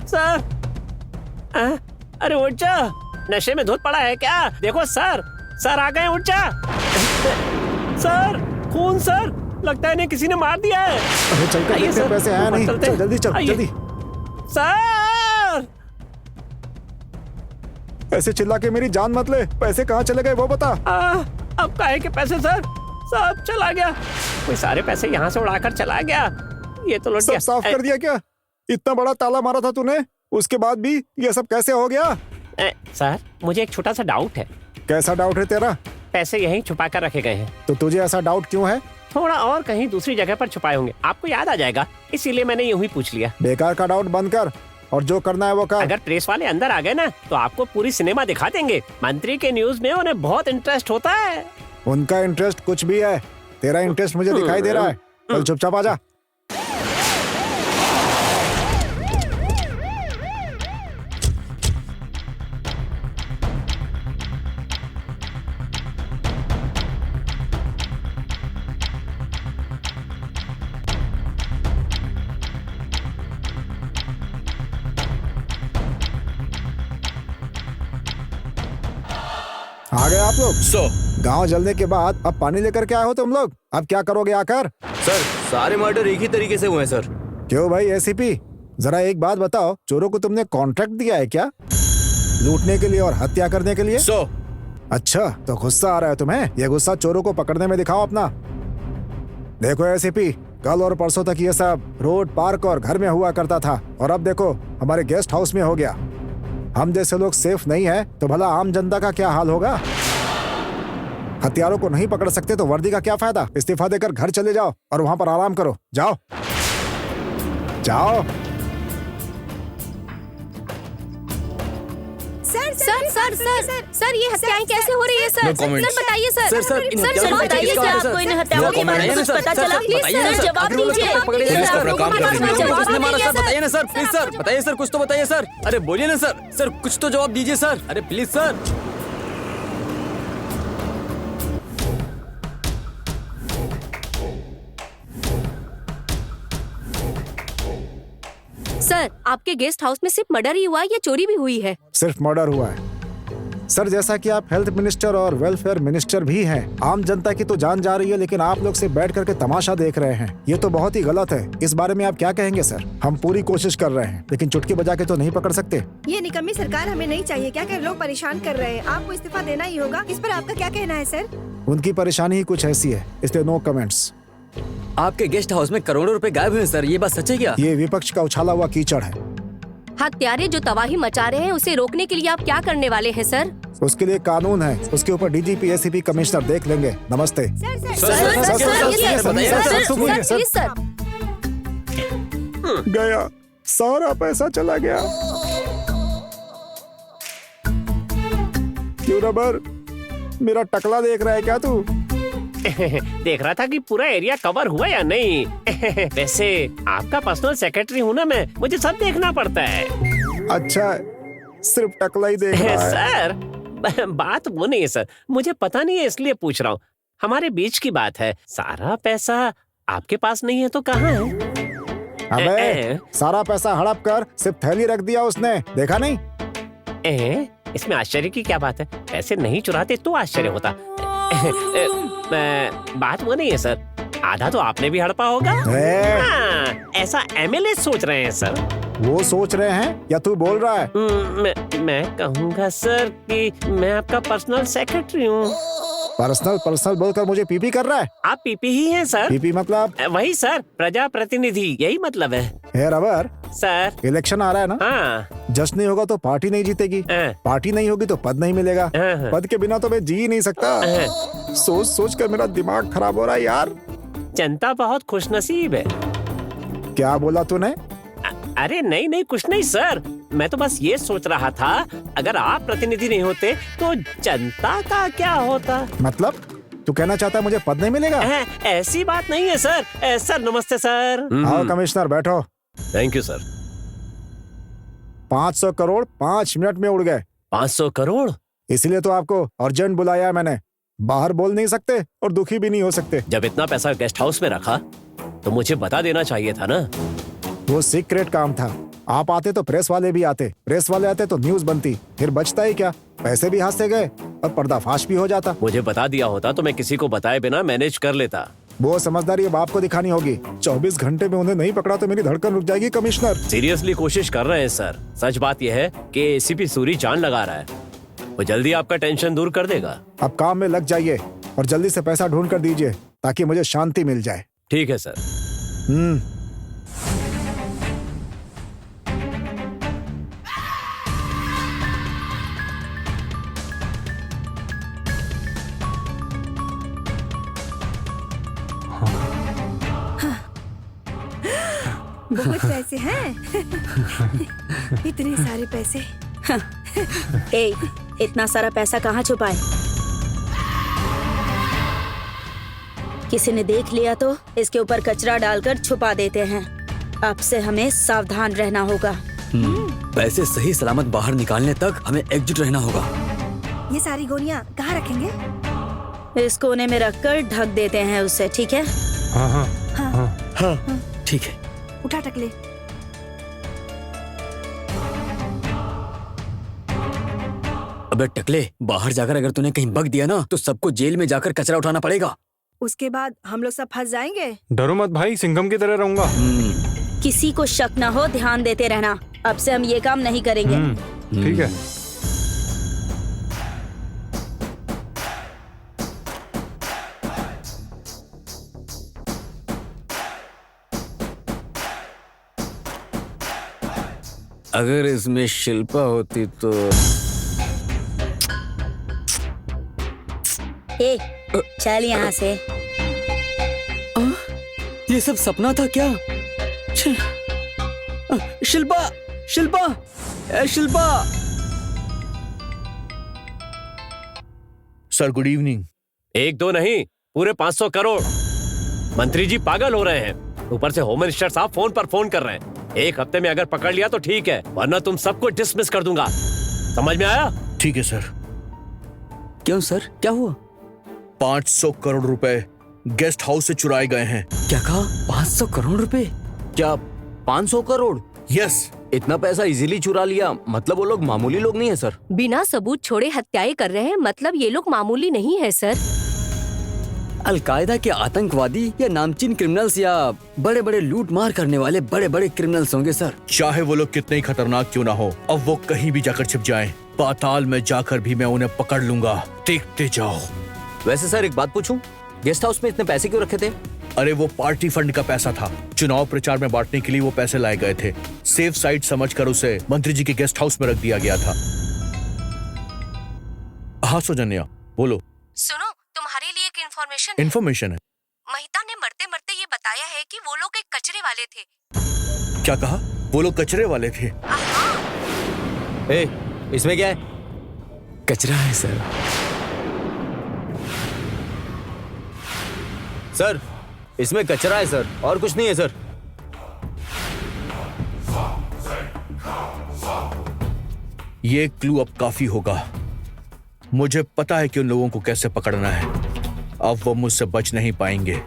सर, अरे उठ जा, नशे में धुत पड़ा है क्या? देखो सर, सर आ गए, उठ जा। सर, खून सर, लगता है इन्हें किसी ने मार दिया है। अरे चल कर आइए देखते हैं, सर, पैसे आया ऊपर नहीं। चलते हैं। चल जल्दी चल, आइए। जल्दी। सर, ऐसे चिल्ला के मेरी जान मत ले, पैसे कहाँ चले गए वो बता। अब काहे के पैसे सर? सब चला गया, कोई सारे पैसे यहाँ से उड़ाकर चला गया। ये तो लुट सब गया। साफ कर दिया क्या? इतना बड़ा ताला मारा था तूने, उसके बाद भी ये सब कैसे हो गया? सर, मुझे एक छोटा सा डाउट है। कैसा डाउट है तेरा? पैसे यहीं छुपा कर रखे गए हैं। तो तुझे ऐसा डाउट क्यों है? थोड़ा और कहीं दूसरी जगह पर छुपाए होंगे, आपको याद आ जाएगा, इसीलिए मैंने यूं ही पूछ लिया। बेकार का डाउट बंद कर और जो करना है वो कर। अगर प्रेस वाले अंदर आ गए ना तो आपको पूरी सिनेमा दिखा देंगे। मंत्री के न्यूज में उन्हें बहुत इंटरेस्ट होता है। उनका इंटरेस्ट कुछ भी है, तेरा इंटरेस्ट मुझे दिखाई दे रहा है। चल चुपचाप आ जा। आ गए आप लोग? गांव जलने के बाद अब पानी लेकर के आए हो तुम लोग, अब क्या करोगे आकर? सर, सारे मर्डर एक ही तरीके से हुए हैं सर। क्यों भाई एसीपी, जरा एक बात बताओ, चोरों को तुमने कॉन्ट्रैक्ट दिया है क्या, लूटने के लिए और हत्या करने के लिए? अच्छा, तो गुस्सा आ रहा है तुम्हें? ये गुस्सा चोरों को पकड़ने में दिखाओ अपना। देखो एसीपी, कल और परसों तक ये सब रोड, पार्क और घर में हुआ करता था, और अब देखो हमारे गेस्ट हाउस में हो गया। हम जैसे लोग सेफ नहीं है तो भला आम जनता का क्या हाल होगा? हथियारों को नहीं पकड़ सकते तो वर्दी का क्या फायदा? इस्तीफा देकर घर चले जाओ और वहां पर आराम करो। जाओ जाओ। सर, ये हत्याएं कैसे हो रही है सर? सर बताइए सर। सर, इन हत्याओं को बताइए सर, आपको इन हत्याओं के बारे में कुछ पता चला? प्लीज सर, जवाब दीजिए। पुलिस का अपना काम कर रही है। जवाब किसने मारा दीजिए सर? बताइए ना सर, प्लीज सर, बताइए सर, कुछ तो बताइए सर। अरे बोलिए ना सर, सर कुछ तो जवाब दीजिए सर। अरे प्लीज सर। सर, आपके गेस्ट हाउस में सिर्फ मर्डर ही हुआ है या चोरी भी हुई है? सिर्फ मर्डर हुआ है सर। जैसा कि आप हेल्थ मिनिस्टर और वेलफेयर मिनिस्टर भी हैं, आम जनता की तो जान जा रही है, लेकिन आप लोग से बैठ करके तमाशा देख रहे हैं। ये तो बहुत ही गलत है। इस बारे में आप क्या कहेंगे सर? हम पूरी कोशिश कर रहे हैं, लेकिन चुटकी बजा के तो नहीं पकड़ सकते। ये निकम्मी सरकार हमें नहीं चाहिए। क्या कर लोग परेशान कर रहे हैं, आपको इस्तीफा देना ही होगा। इस पर आपका क्या कहना है सर? उनकी परेशानी ही कुछ ऐसी है, इसलिए नो कमेंट्स। आपके गेस्ट हाउस में करोड़ों रुपए गायब हुए सर, ये बात सच है क्या? ये विपक्ष का उछाला हुआ कीचड़ है। हत्यारे जो तबाही मचा रहे हैं उसे रोकने के लिए आप क्या करने वाले हैं सर? उसके लिए कानून है, उसके ऊपर डीजीपी, एसीपी, कमिश्नर देख लेंगे। नमस्ते। गया, सारा पैसा चला गया। क्यों रबर, मेरा टकला देख रहा है क्या तू? देख रहा था कि पूरा एरिया कवर हुआ या नहीं। वैसे आपका पर्सनल सेक्रेटरी हूँ ना मैं, मुझे सब देखना पड़ता है। अच्छा, सिर्फ टकला ही देख रहा है। सर, बात वो नहीं है सर, मुझे पता नहीं है इसलिए पूछ रहा हूँ। हमारे बीच की बात है, सारा पैसा आपके पास नहीं है तो कहाँ है? अबे, सारा पैसा हड़प कर सिर्फ थैली रख दिया उसने, देखा नहीं? इसमें आश्चर्य की क्या बात है? पैसे नहीं चुराते तो आश्चर्य होता। बात वो नहीं है सर, आधा तो आपने भी हड़पा होगा। हाँ, ऐसा एमएलए सोच रहे हैं सर। वो सोच रहे हैं या तू बोल रहा है? मैं कहूँगा सर कि मैं आपका पर्सनल सेक्रेटरी हूँ। पर्सनल बोलकर मुझे पीपी कर रहा है? आप पीपी ही हैं सर। पीपी मतलब? वही सर, प्रजा प्रतिनिधि, यही मतलब है। हे रबर सर, इलेक्शन आ रहा है ना? हाँ। जश्न नहीं होगा तो पार्टी नहीं जीतेगी, पार्टी नहीं होगी तो पद नहीं मिलेगा, पद के बिना तो मैं जी ही नहीं सकता। सोच सोच कर मेरा दिमाग खराब हो रहा है यार। जनता बहुत खुशनसीब है। क्या बोला तूने? अरे नहीं कुछ नहीं सर, मैं तो बस ये सोच रहा था अगर आप प्रतिनिधि नहीं होते तो जनता का क्या होता। मतलब तू कहना चाहता है मुझे पद नहीं मिलेगा? ऐसी बात नहीं है सर। सर नमस्ते सर। आओ कमिश्नर बैठो। Thank you sir. 500 crore 5 minute में उड़ गए। 500 करोड़? इसलिए तो आपको अर्जेंट बुलाया है मैंने। बाहर बोल नहीं सकते और दुखी भी नहीं हो सकते। जब इतना पैसा गेस्ट हाउस में रखा तो मुझे बता देना चाहिए था ना। वो सीक्रेट काम था। आप आते तो प्रेस वाले भी आते, प्रेस वाले आते तो न्यूज बनती, फिर बचता ही क्या, पैसे भी हाथ से गए और पर्दाफाश भी हो जाता। मुझे बता दिया होता तो मैं किसी को बताए बिना मैनेज कर लेता। वो समझदारी अब आपको दिखानी होगी। 24 घंटे में उन्हें नहीं पकड़ा तो मेरी धड़कन रुक जाएगी कमिश्नर। सीरियसली कोशिश कर रहे हैं सर। सच बात यह है कि एसीपी सूरी जान लगा रहा है, वो जल्दी आपका टेंशन दूर कर देगा। अब काम में लग जाइए और जल्दी से पैसा ढूंढ कर दीजिए ताकि मुझे शांति मिल जाए। ठीक है सर। बहुत पैसे हैं। इतने सारे पैसे। ए, इतना सारा पैसा कहाँ छुपाए? किसी ने देख लिया तो इसके ऊपर कचरा डालकर छुपा देते हैं। अब से हमें सावधान रहना होगा। पैसे सही सलामत बाहर निकालने तक हमें एकजुट रहना होगा। ये सारी गोलियां कहाँ रखेंगे? इस कोने में रखकर ढक देते हैं उससे, ठीक है? हाँ, ठीक है। उठा टकले। अबे टकले, बाहर जाकर अगर तूने कहीं बग दिया ना तो सबको जेल में जाकर कचरा उठाना पड़ेगा। उसके बाद हम लोग सब फंस जाएंगे। डरो मत भाई, सिंघम की तरह रहूंगा। किसी को शक ना हो, ध्यान देते रहना। अब से हम ये काम नहीं करेंगे। ठीक है। अगर इसमें शिल्पा होती तो। ए, चल यहाँ से। ये सब सपना था क्या? Shilpa, Shilpa, Shilpa. Sir good evening. 1-2 नहीं, पूरे 500 करोड़। मंत्री जी पागल हो रहे हैं, ऊपर से होम मिनिस्टर साहब फोन पर फोन कर रहे हैं। 1 हफ्ते में अगर पकड़ लिया तो ठीक है, वरना तुम सबको डिसमिस कर दूंगा। समझ में आया? ठीक है सर। क्यों सर, क्या हुआ? 500 करोड़ रुपए गेस्ट हाउस से चुराए गए हैं। क्या कहा? 500 करोड़ रुपए? क्या 500 करोड़? यस। इतना पैसा इजीली चुरा लिया, मतलब वो लोग मामूली लोग नहीं है सर। बिना सबूत छोड़े हत्याएं कर रहे हैं, मतलब ये लोग मामूली नहीं है सर। अलकायदा के आतंकवादी या नामचीन क्रिमिनल्स या बड़े बड़े लूट मार करने वाले बड़े बड़े क्रिमिनल्स होंगे सर। चाहे वो लोग कितने ही खतरनाक क्यों ना हो, अब वो कहीं भी जाकर छिप जाएं, पाताल में जाकर भी मैं उन्हें पकड़ लूंगा। देखते जाओ। वैसे सर एक बात पूछूं, गेस्ट हाउस में इतने पैसे क्यों रखे थे? अरे वो पार्टी फंड का पैसा था, चुनाव प्रचार में बांटने के लिए वो पैसे लाए गए थे। सेफ साइड समझकर उसे मंत्री जी के गेस्ट हाउस में रख दिया गया था। हाँ सौजन्या बोलो। सुनो, तुम्हारे लिए एक इन्फॉर्मेशन इन्फॉर्मेशन है। महिता ने मरते मरते ये बताया है कि वो लोग एक कचरे वाले थे। क्या कहा? वो लोग कचरे वाले थे? ए, इसमें क्या है? कचरा है सर। सर इसमें कचरा है सर, और कुछ नहीं है सर। ये क्लू अब काफी होगा। मुझे पता है कि उन लोगों को कैसे पकड़ना है। अब वो मुझसे बच नहीं पाएंगे।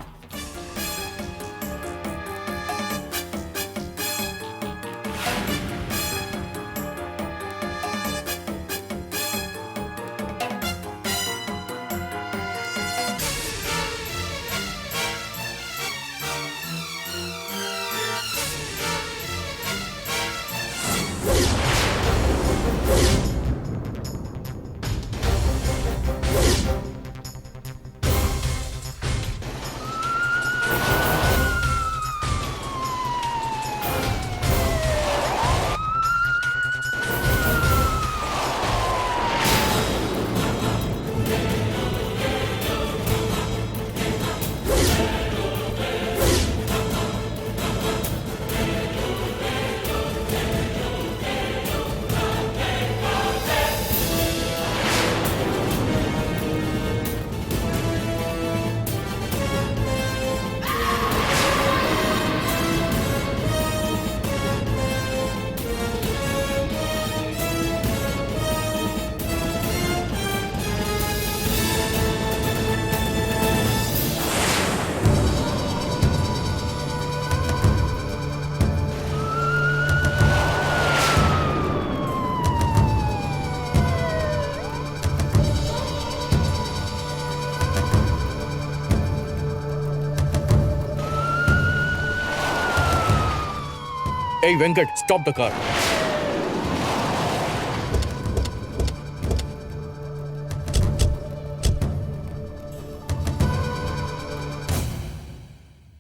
ए Venkat, stop the car.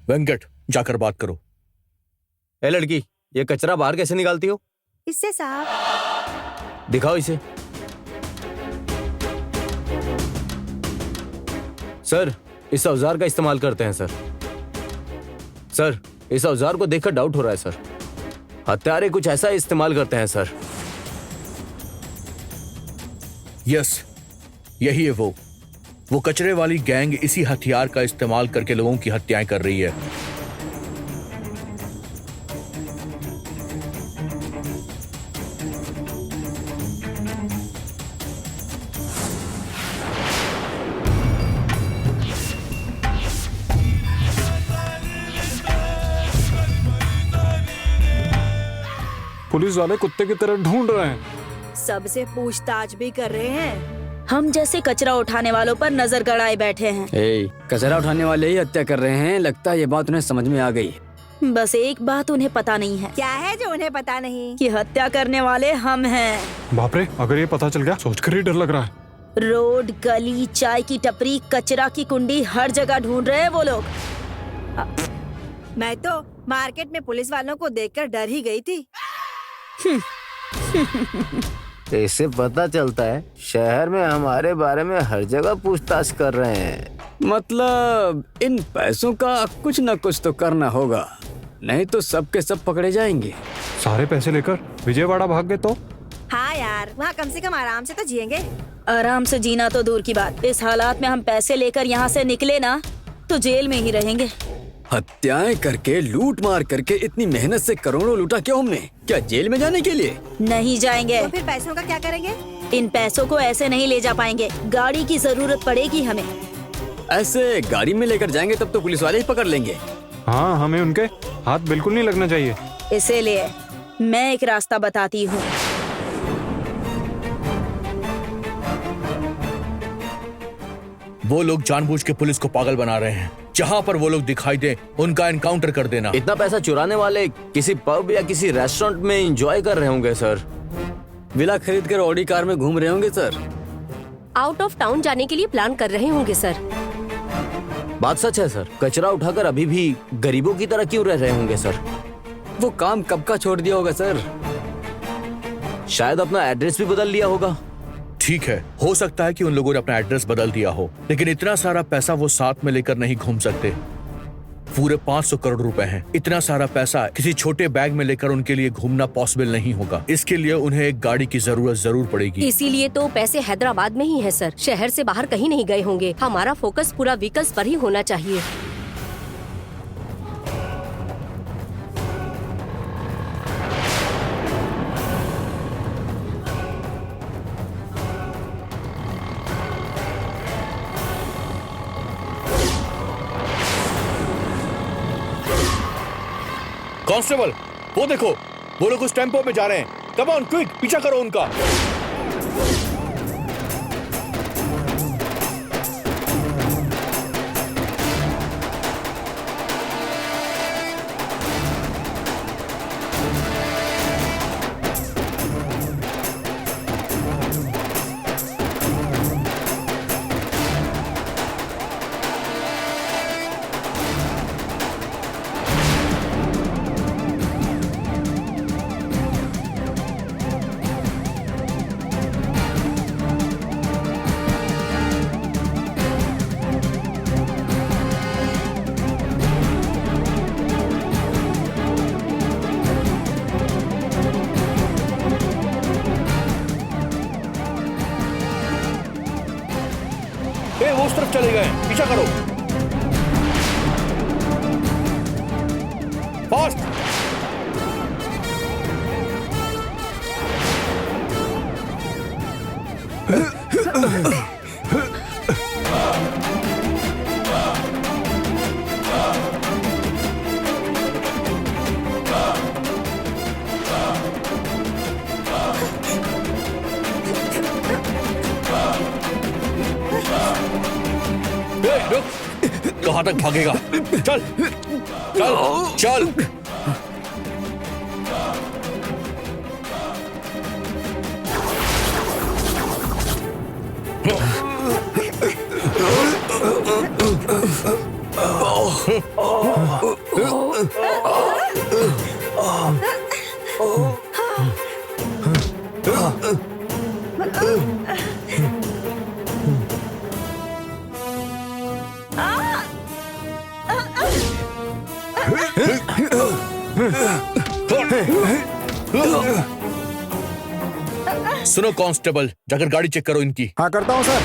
Venkat, जाकर बात करो। ए लड़की, ये कचरा बाहर कैसे निकालती हो? इससे साहब। दिखाओ इसे। सर, इस औजार का इस्तेमाल करते हैं सर। सर, इस औजार को देखकर डाउट हो रहा है सर। हत्यारे कुछ ऐसा इस्तेमाल करते हैं सर। यस, यही है वो कचरे वाली गैंग इसी हथियार का इस्तेमाल करके लोगों की हत्याएं कर रही है। पुलिस वाले कुत्ते की तरह ढूंढ रहे हैं। सबसे पूछताछ भी कर रहे हैं। हम जैसे कचरा उठाने वालों पर नजर गड़ाए बैठे हैं। कचरा उठाने वाले ही हत्या कर रहे हैं। लगता है ये बात उन्हें समझ में आ गई। बस एक बात उन्हें पता नहीं है। क्या है जो उन्हें पता नहीं? कि हत्या करने वाले हम हैं। बाप रे, अगर ये पता चल गया सोचकर ही डर लग रहा है। रोड, गली, चाय की टपरी, कचरा की कुंडी, हर जगह ढूंढ रहे हैं वो लोग। मैं तो मार्केट में पुलिस वालों को देखकर डर ही गई थी। इससे पता चलता है शहर में हमारे बारे में हर जगह पूछताछ कर रहे हैं। मतलब इन पैसों का कुछ न कुछ तो करना होगा, नहीं तो सब के सब पकड़े जाएंगे। सारे पैसे लेकर विजयवाड़ा भाग गए तो? हाँ यार, वहाँ कम से कम आराम से तो जिएंगे। आराम से जीना तो दूर की बात, इस हालात में हम पैसे लेकर यहाँ से निकले ना तो जेल में ही रहेंगे। हत्याएं करके, लूट मार करके इतनी मेहनत से करोड़ों लूटा क्यों हमने? क्या जेल में जाने के लिए? नहीं जाएंगे। तो फिर पैसों का क्या करेंगे? इन पैसों को ऐसे नहीं ले जा पाएंगे, गाड़ी की जरूरत पड़ेगी हमें। ऐसे गाड़ी में लेकर जाएंगे तब तो पुलिस वाले ही पकड़ लेंगे। हाँ, हमें उनके हाथ बिल्कुल नहीं लगना चाहिए। इसीलिए मैं एक रास्ता बताती हूँ। वो लोग जानबूझ के पुलिस को पागल बना रहे हैं। जहाँ पर वो लोग दिखाई दे उनका एनकाउंटर कर देना। इतना पैसा चुराने वाले किसी पब या किसी रेस्टोरेंट में एंजॉय कर रहे होंगे सर। विला खरीद कर ऑडी कार में घूम रहे होंगे सर। आउट ऑफ टाउन जाने के लिए प्लान कर रहे होंगे सर। बात सच है सर। कचरा उठाकर अभी भी गरीबों की तरह क्यों रह रहे होंगे सर? वो काम कब का छोड़ दिया होगा सर। शायद अपना एड्रेस भी बदल लिया होगा। ठीक है, हो सकता है कि उन लोगों ने अपना एड्रेस बदल दिया हो, लेकिन इतना सारा पैसा वो साथ में लेकर नहीं घूम सकते। पूरे 500 करोड़ रुपए हैं। इतना सारा पैसा किसी छोटे बैग में लेकर उनके लिए घूमना पॉसिबल नहीं होगा। इसके लिए उन्हें एक गाड़ी की जरूरत जरूर पड़ेगी। इसीलिए तो पैसे हैदराबाद में ही है सर, शहर से बाहर कहीं नहीं गए होंगे। हमारा फोकस पूरा व्हीकल्स पर ही होना चाहिए। कांस्टेबल, वो देखो, वो लोग उस टेम्पो में जा रहे हैं। कम ऑन, क्विक, पीछा करो उनका। वो उस तरफ चले गए, पीछा करो। फास्ट। कहाँ तक भागेगा? चल चल चल। सुनो कांस्टेबल, जाकर गाड़ी चेक करो इनकी। हाँ करता हूँ सर।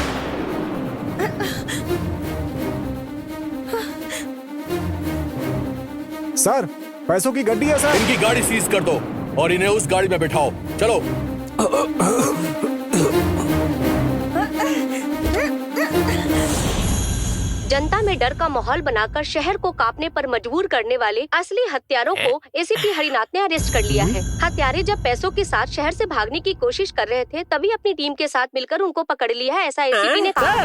सर पैसों की गड्डी है सर। इनकी गाड़ी सीज कर दो और इन्हें उस गाड़ी में बिठाओ। चलो। जनता में डर का माहौल बनाकर शहर को कांपने पर मजबूर करने वाले असली हत्यारों को एसीपी हरिनाथ ने अरेस्ट कर लिया है। हत्यारे जब पैसों के साथ शहर से भागने की कोशिश कर रहे थे तभी अपनी टीम के साथ मिलकर उनको पकड़ लिया है, ऐसा एसीपी ने कहा।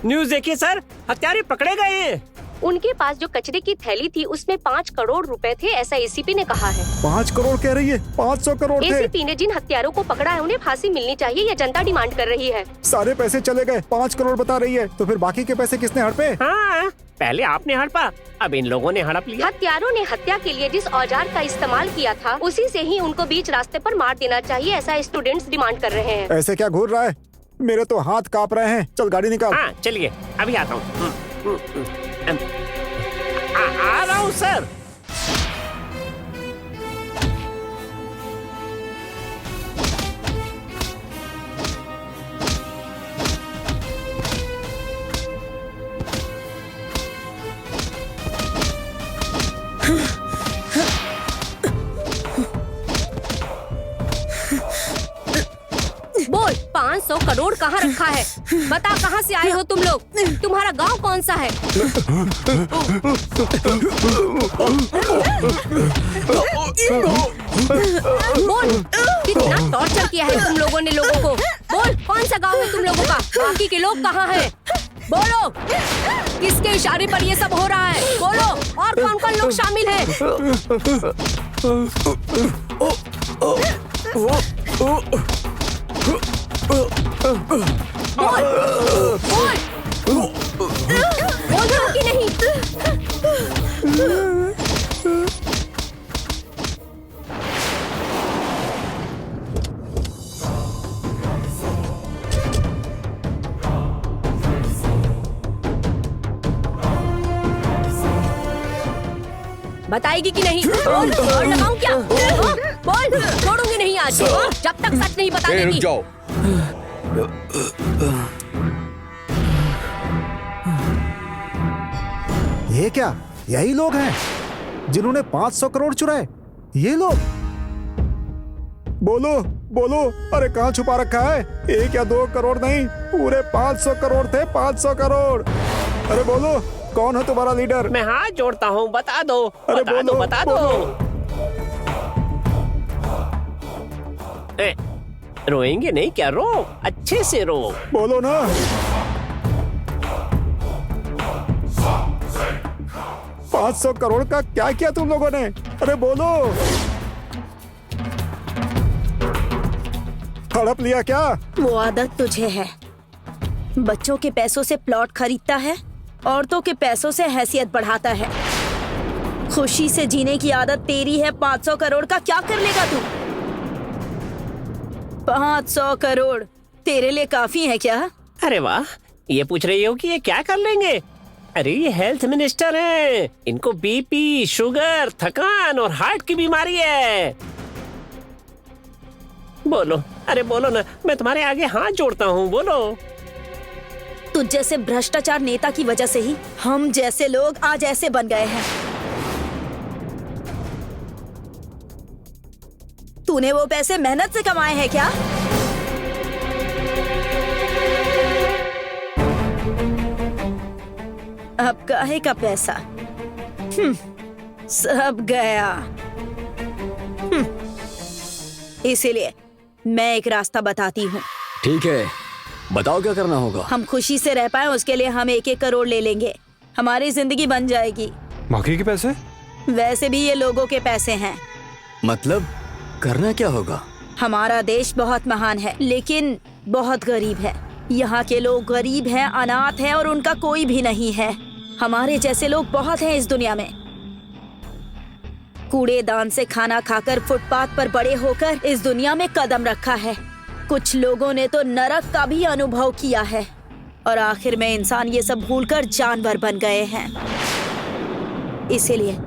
न्यूज़ देखिए सर, हत्यारे पकड़े गए हैं। उनके पास जो कचरे की थैली थी उसमें 5 करोड़ रुपए थे, ऐसा एसीपी ने कहा है। 5 करोड़ कह रही है? 500 करोड़ थे। एसीपी ने जिन हत्यारों को पकड़ा है उन्हें फांसी मिलनी चाहिए, ये जनता डिमांड कर रही है। सारे पैसे चले गए, 5 करोड़ बता रही है, तो फिर बाकी के पैसे किसने हड़पे? हाँ, पहले आपने हड़पा, अब इन लोगों ने हड़प लिया। हत्यारों ने हत्या के लिए जिस औजार का इस्तेमाल किया था उसी से ही उनको बीच रास्ते पर मार देना चाहिए, ऐसा स्टूडेंट्स डिमांड कर रहे हैं। ऐसे क्या घूर रहा है? मेरे तो हाथ कांप रहे हैं। चल गाड़ी निकाल। हाँ चलिए, अभी आता हूँ। आ रहा हूँ सर। बोल, 500 करोड़ कहाँ रखा है? बता, कहाँ से आए हो तुम लोग? तुम्हारा गांव कौन सा है? बोल, कितना टॉर्चर किया है तुम लोगों ने लोगों को? बोल, कौन सा गांव है तुम लोगों का? बाकी के लोग कहाँ हैं? बोलो, किसके इशारे पर ये सब हो रहा है? बोलो, और कौन कौन लोग शामिल हैं? बोल, बोल, बोल रहा कि नहीं? बताएगी कि नहीं? बोल, और लगाऊं क्या? बोल, छोड़ूंगी नहीं आज, जब तक सच नहीं बता देगी। रुक जाओ। ये क्या? यही लोग हैं जिन्होंने 500 करोड़ चुराए? ये लोग? बोलो बोलो, अरे कहाँ छुपा रखा है? 1 या 2 करोड़ नहीं, पूरे 500 करोड़ थे। 500 करोड़। अरे बोलो, कौन है तुम्हारा लीडर? मैं हाथ जोड़ता हूँ, बता दो। अरे बता दो, बता दो। रोएंगे नहीं क्या? रो, अच्छे से रो। बोलो ना। $500 करोड़ का क्या किया तुम लोगों ने? अरे बोलो। हड़प लिया क्या? वो आदत तुझे है, बच्चों के पैसों से प्लॉट खरीदता है, औरतों के पैसों से हैसियत बढ़ाता है। खुशी से जीने की आदत तेरी है। 500 करोड़ का क्या कर लेगा तू? 500 करोड़ तेरे लिए काफी है क्या? अरे वाह, ये पूछ रही हो कि ये क्या कर लेंगे? अरे ये हेल्थ मिनिस्टर हैं, इनको बीपी, शुगर, थकान और हार्ट की बीमारी है। बोलो, अरे बोलो ना, मैं तुम्हारे आगे हाथ जोड़ता हूँ, बोलो। तुझ जैसे भ्रष्टाचार नेता की वजह से ही हम जैसे लोग आज ऐसे बन गए हैं। तूने वो पैसे मेहनत से कमाए हैं क्या? अब काहे का पैसा? सब गया। इसीलिए मैं एक रास्ता बताती हूँ। ठीक है, बताओ क्या करना होगा। हम खुशी से रह पाए उसके लिए हम 1-1 करोड़ ले लेंगे, हमारी जिंदगी बन जाएगी। बाकी के पैसे? वैसे भी ये लोगों के पैसे हैं। मतलब करना क्या होगा? हमारा देश बहुत महान है लेकिन बहुत गरीब है। यहाँ के लोग गरीब हैं, अनाथ हैं और उनका कोई भी नहीं है। हमारे जैसे लोग बहुत हैं इस दुनिया में। कूड़ेदान से खाना खाकर फुटपाथ पर बड़े होकर इस दुनिया में कदम रखा है। कुछ लोगों ने तो नरक का भी अनुभव किया है और आखिर में इंसान ये सब भूलकर जानवर बन गए हैं। इसीलिए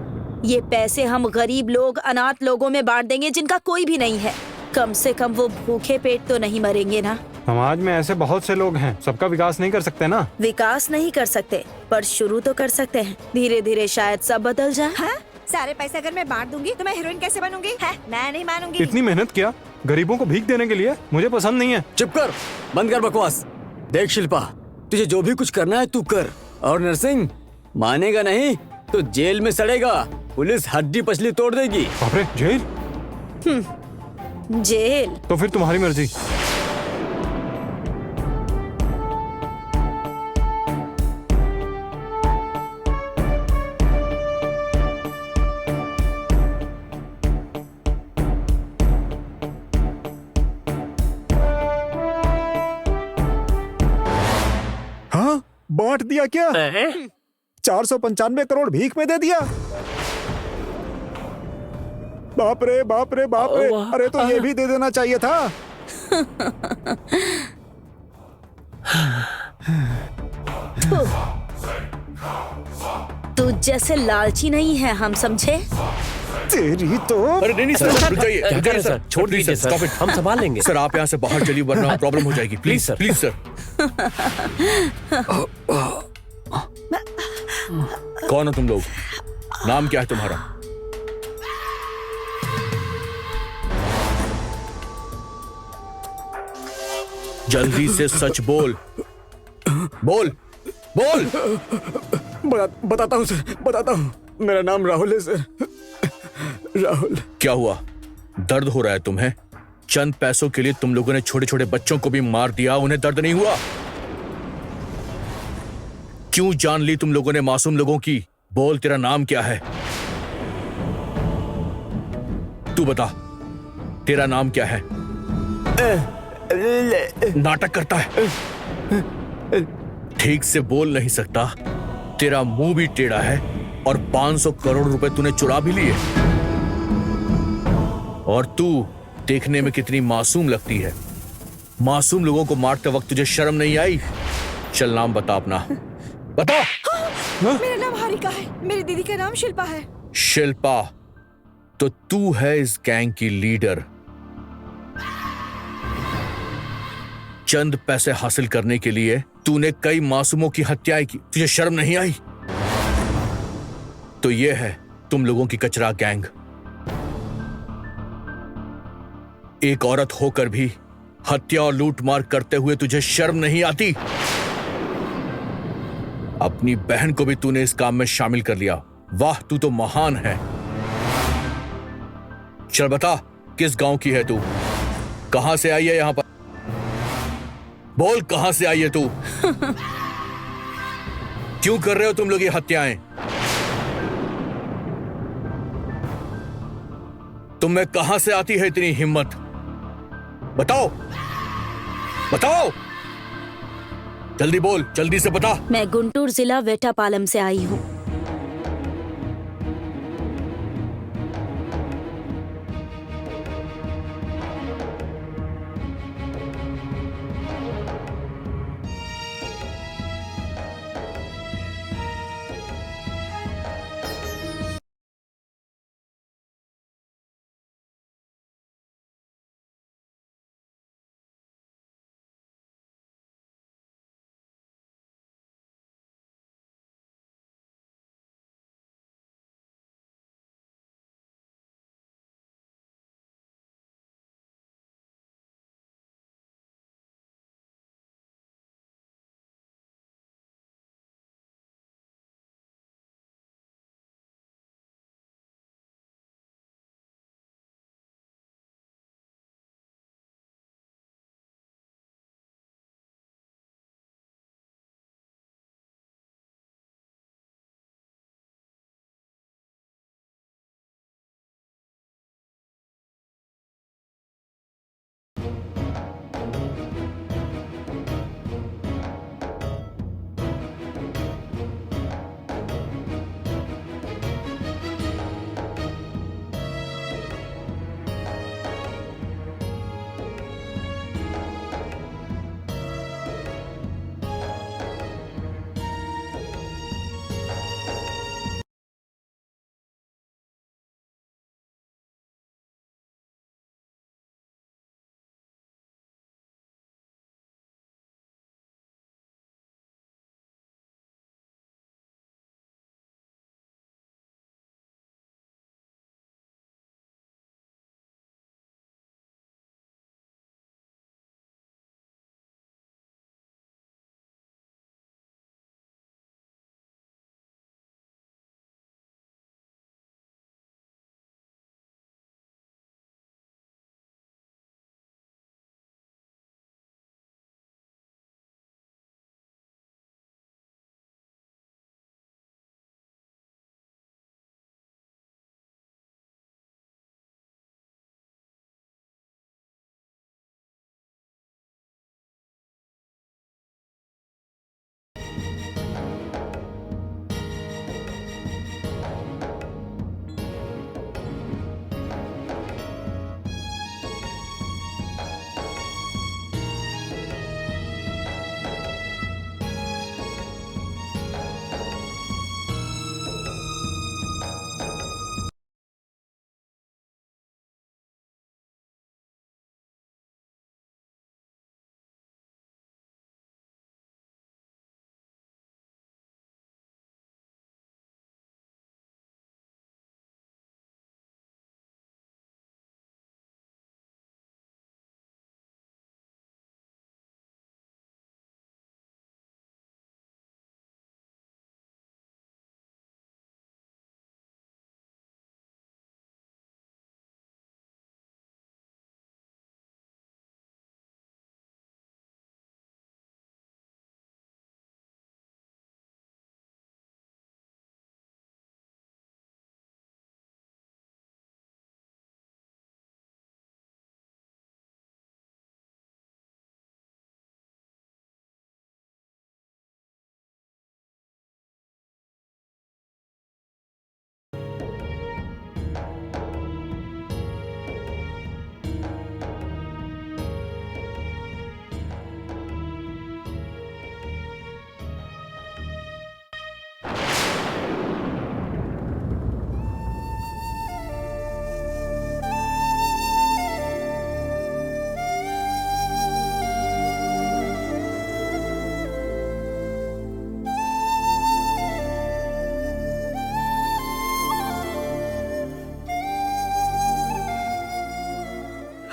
ये पैसे हम गरीब लोग, अनाथ लोगों में बांट देंगे जिनका कोई भी नहीं है। कम से कम वो भूखे पेट तो नहीं मरेंगे ना। समाज में ऐसे बहुत से लोग हैं, सबका विकास नहीं कर सकते ना। विकास नहीं कर सकते पर शुरू तो कर सकते हैं। धीरे धीरे शायद सब बदल जाए। हाँ? सारे पैसे अगर मैं बांट दूंगी तो मैं हीरोइन कैसे बनूंगी? है? मैं नहीं मानूंगी। इतनी मेहनत किया गरीबों को भीख देने के लिए, मुझे पसंद नहीं है। चुप कर, बंद कर बकवास। देख शिल्पा, तुझे जो भी कुछ करना है तू कर। और नरसिंह, मानेगा नहीं तो जेल में सड़ेगा। पुलिस हड्डी पसली तोड़ देगी। बाप रे, जेल? जेल? तो फिर तुम्हारी मर्जी। हाँ, बांट दिया क्या? 495 करोड़ भीख में दे दिया। बाप रे बाप रे बाप रे। अरे तो ये भी दे देना चाहिए था। तू जैसे लालची नहीं है, हम समझे? तेरी तो। अरे नहीं सर, रुक जाइए, रुक जाइए सर, छोड़ दीजिए सर, stop it। हम संभाल लेंगे। सर आप यहाँ से बाहर चलिए वरना प्रॉब्लम हो जाएगी। Please sir, please sir. कौन हो तुम लोग? नाम क्या है तुम्हारा? जल्दी से सच बोल। बोल बोल। बताता हूँ सर, बताता हूँ। मेरा नाम राहुल है सर, राहुल। क्या हुआ? दर्द हो रहा है तुम्हें? चंद पैसों के लिए तुम लोगों ने छोटे छोटे बच्चों को भी मार दिया, उन्हें दर्द नहीं हुआ? क्यों जान ली तुम लोगों ने मासूम लोगों की? बोल, तेरा नाम क्या है? तू बता, तेरा नाम क्या है? नाटक करता है, ठीक से बोल नहीं सकता। तेरा मुंह भी टेढ़ा है और 500 करोड़ रुपए तूने चुरा भी लिए। और तू देखने में कितनी मासूम लगती है। मासूम लोगों को मारते वक्त तुझे शर्म नहीं आई? चल नाम बता अपना, बता। मेरा नाम हारिका है, मेरी दीदी का नाम शिल्पा है। शिल्पा, तो तू है इस गैंग की लीडर। चंद पैसे हासिल करने के लिए तूने कई मासूमों की हत्याएं की, तुझे शर्म नहीं आई? तो ये है तुम लोगों की कचरा गैंग। एक औरत होकर भी हत्या और लूटमार करते हुए तुझे शर्म नहीं आती? अपनी बहन को भी तूने इस काम में शामिल कर लिया। वाह, तू तो महान है। चल बता, किस गांव की है तू? कहां से आई है यहां पर? बोल, कहां से आई है तू? क्यों कर रहे हो तुम लोग ये हत्याएं? तुम में कहां से आती है इतनी हिम्मत? बताओ, बताओ, जल्दी बोल, जल्दी से बता। मैं गुंटूर जिला वेटापालम से आई हूँ।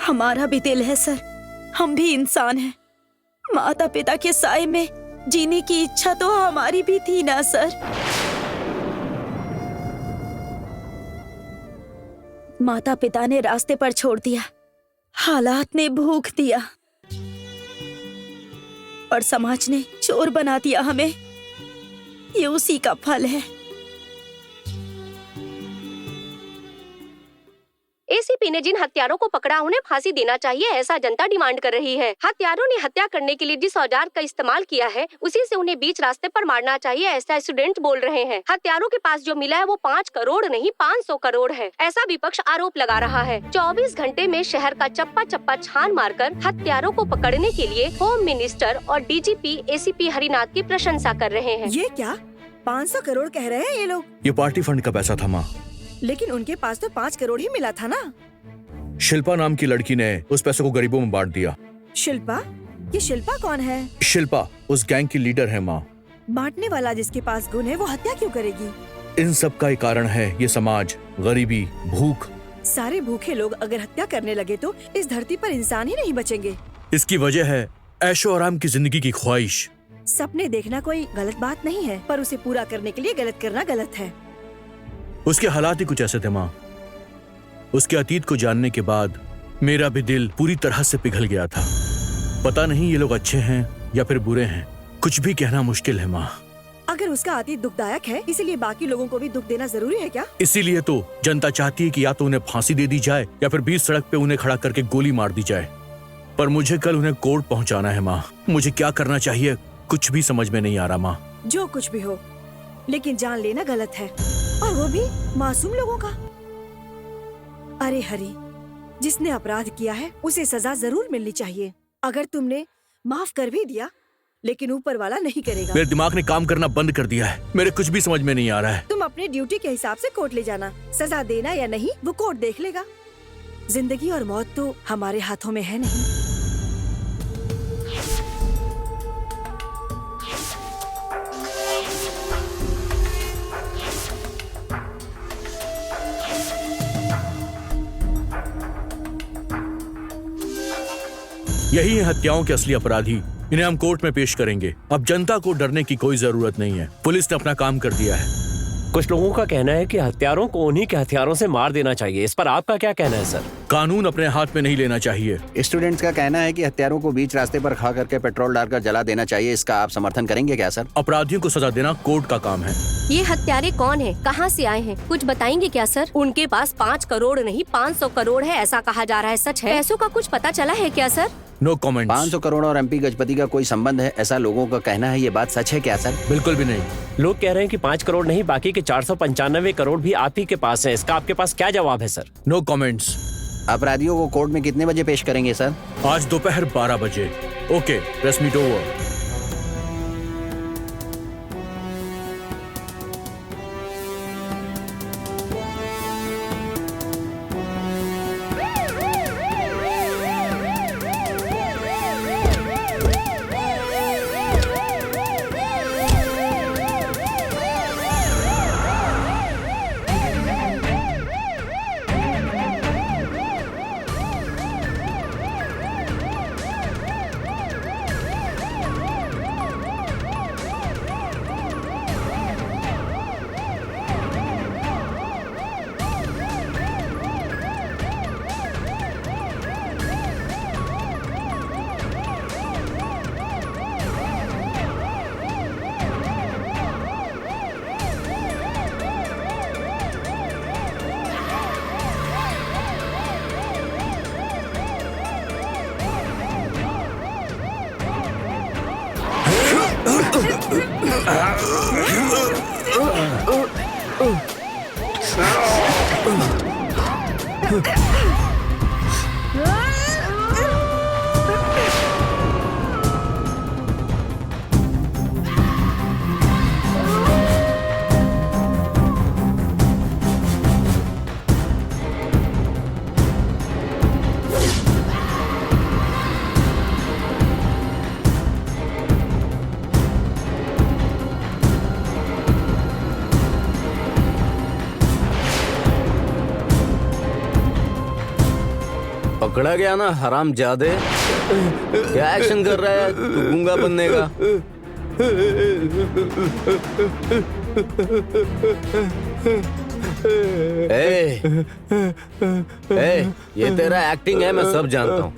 हमारा भी दिल है सर, हम भी इंसान हैं। माता पिता के साए में जीने की इच्छा तो हमारी भी थी ना सर। माता पिता ने रास्ते पर छोड़ दिया, हालात ने भूख दिया और समाज ने चोर बना दिया हमें। ये उसी का फल है। एसीपी ने जिन हत्यारों को पकड़ा उन्हें फांसी देना चाहिए, ऐसा जनता डिमांड कर रही है। हत्यारों ने हत्या करने के लिए जिस औजार का इस्तेमाल किया है उसी से उन्हें बीच रास्ते पर मारना चाहिए, ऐसा स्टूडेंट बोल रहे हैं। हत्यारों के पास जो मिला है वो 5 करोड़ नहीं 500 करोड़ है, ऐसा विपक्ष आरोप लगा रहा है। 24 घंटे में शहर का चप्पा चप्पा छान मारकर हत्यारों को पकड़ने के लिए होम मिनिस्टर और डीजीपी एसीपी हरिनाथ की प्रशंसा कर रहे हैं। ये क्या 500 करोड़ कह रहे हैं ये लोग? ये पार्टी फंड का पैसा था माँ। लेकिन उनके पास तो 5 करोड़ ही मिला था ना। शिल्पा नाम की लड़की ने उस पैसे को गरीबों में बांट दिया। शिल्पा? ये शिल्पा कौन है? शिल्पा उस गैंग की लीडर है माँ। बांटने वाला जिसके पास गुण है वो हत्या क्यों करेगी? इन सब का एक कारण है ये समाज, गरीबी, भूख। सारे भूखे लोग अगर हत्या करने लगे तो इस धरती पर इंसान ही नहीं बचेंगे। इसकी वजह है ऐशो आराम की जिंदगी की ख्वाहिश। सपने देखना कोई गलत बात नहीं है, पर उसे पूरा करने के लिए गलत करना गलत है। उसके हालात ही कुछ ऐसे थे माँ। उसके अतीत को जानने के बाद मेरा भी दिल पूरी तरह से पिघल गया था। पता नहीं ये लोग अच्छे हैं या फिर बुरे हैं, कुछ भी कहना मुश्किल है माँ। अगर उसका अतीत दुखदायक है, इसीलिए बाकी लोगों को भी दुख देना जरूरी है क्या? इसीलिए तो जनता चाहती है कि या तो उन्हें फांसी दे दी जाए या फिर बीच सड़क पे उन्हें खड़ा करके गोली मार दी जाए। पर मुझे कल उन्हें कोर्ट पहुँचाना है माँ। मुझे क्या करना चाहिए कुछ भी समझ में नहीं आ रहा माँ। जो कुछ भी हो, लेकिन जान लेना गलत है, और वो भी मासूम लोगों का। अरे हरी, जिसने अपराध किया है उसे सजा जरूर मिलनी चाहिए। अगर तुमने माफ कर भी दिया, लेकिन ऊपर वाला नहीं करेगा। मेरे दिमाग ने काम करना बंद कर दिया है, मेरे कुछ भी समझ में नहीं आ रहा है। तुम अपने ड्यूटी के हिसाब से कोर्ट ले जाना, सजा देना या नहीं वो कोर्ट देख लेगा। जिंदगी और मौत तो हमारे हाथों में है नहीं। यही है हत्याओं के असली अपराधी, इन्हें हम कोर्ट में पेश करेंगे। अब जनता को डरने की कोई जरूरत नहीं है, पुलिस ने अपना काम कर दिया है। कुछ लोगों का कहना है कि हत्यारों को उन्हीं के हथियारों से मार देना चाहिए, इस पर आपका क्या कहना है सर? कानून अपने हाथ में नहीं लेना चाहिए। स्टूडेंट्स का कहना है कि हत्यारों को बीच रास्ते पर खड़ा करके पेट्रोल डालकर जला देना चाहिए, इसका आप समर्थन करेंगे क्या सर? अपराधियों को सजा देना कोर्ट का काम है। ये हत्यारे कौन है, कहाँ से आए हैं, कुछ बताएंगे क्या सर? उनके पास 5 करोड़ नहीं 500 करोड़ है, ऐसा कहा जा रहा है, सच है? पैसों का कुछ पता चला है क्या सर? No comment. 500 करोड़ और एमपी गजपति का कोई संबंध है, ऐसा लोगों का कहना है। ये बात सच है क्या सर? बिल्कुल भी नहीं। लोग कह रहे हैं कि 5 करोड़ नहीं बाकी के 495 करोड़ भी आप ही के पास है, इसका आपके पास क्या जवाब है सर? No comments. अपराधियों को कोर्ट में कितने बजे पेश करेंगे सर? आज दोपहर 12 बजे। Okay, press meet over. पकड़ा गया ना हरामजादे। क्या एक्शन कर रहा है तू गूंगा बनने का? ए, ये तेरा एक्टिंग है, मैं सब जानता हूँ।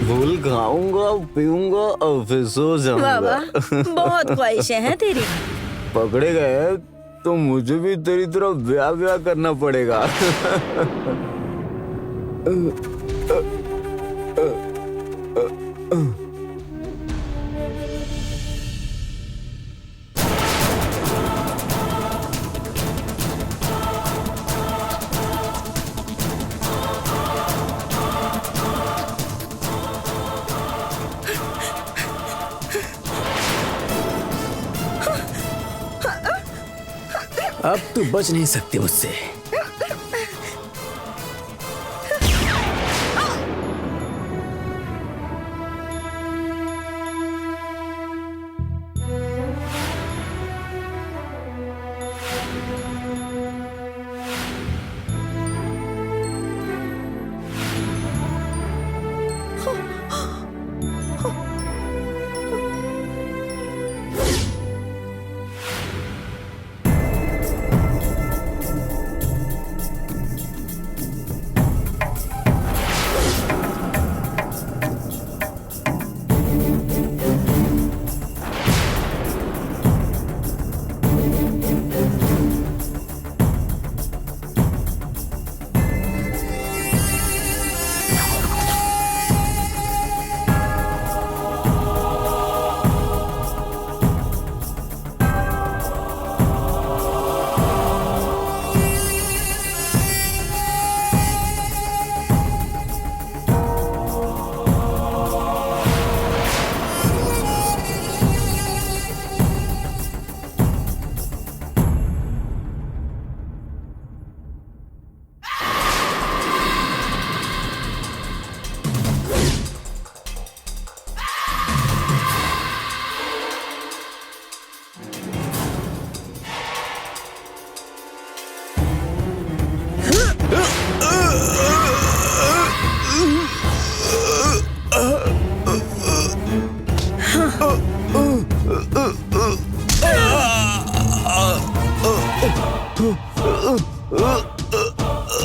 फूल खाऊंगा, पीऊंगा और फिर सो जाऊंगा। वाह, बहुत ख्वाहिशें हैं तेरी। पकड़े गए तो मुझे भी तेरी तरह ब्याह करना पड़ेगा। अब तू बच नहीं सकती मुझसे।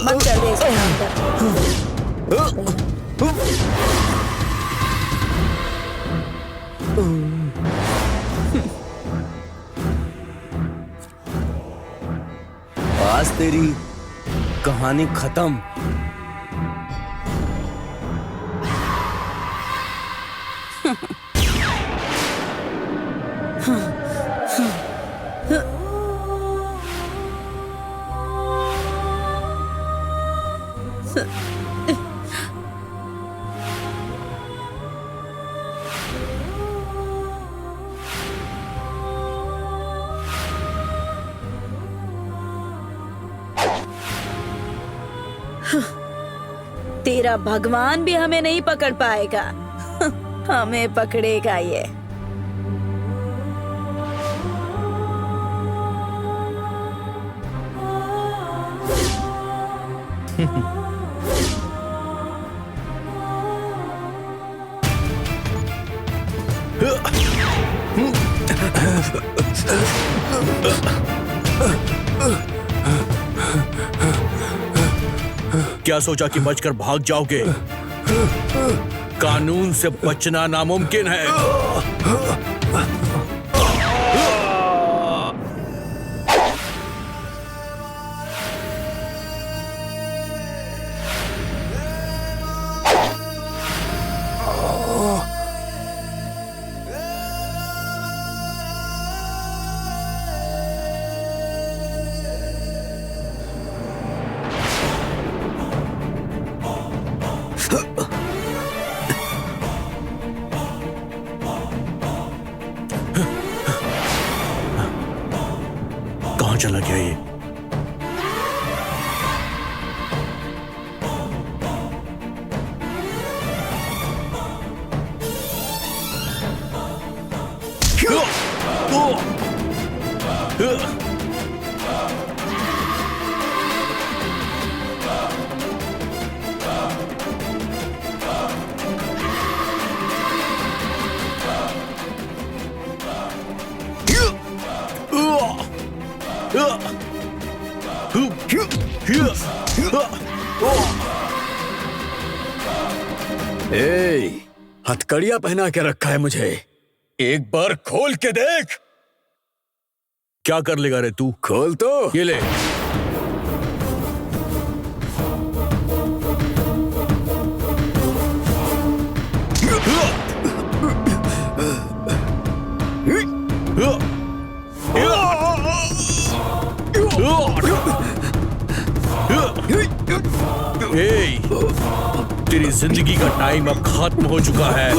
बंद कर दे इसको यहाँ पर। आज तेरी कहानी खत्म। तेरा भगवान भी हमें नहीं पकड़ पाएगा। हमें पकड़ेगा ये। क्या सोचा कि बचकर भाग जाओगे? कानून से बचना नामुमकिन है। कहाँ चला गया ये? ए, हथकड़ियां पहना के रखा है मुझे, एक बार खोल के देख। क्या कर लेगा रे तू? खोल तो। ये ले। ए, तेरी जिंदगी का टाइम अब खत्म हो चुका है।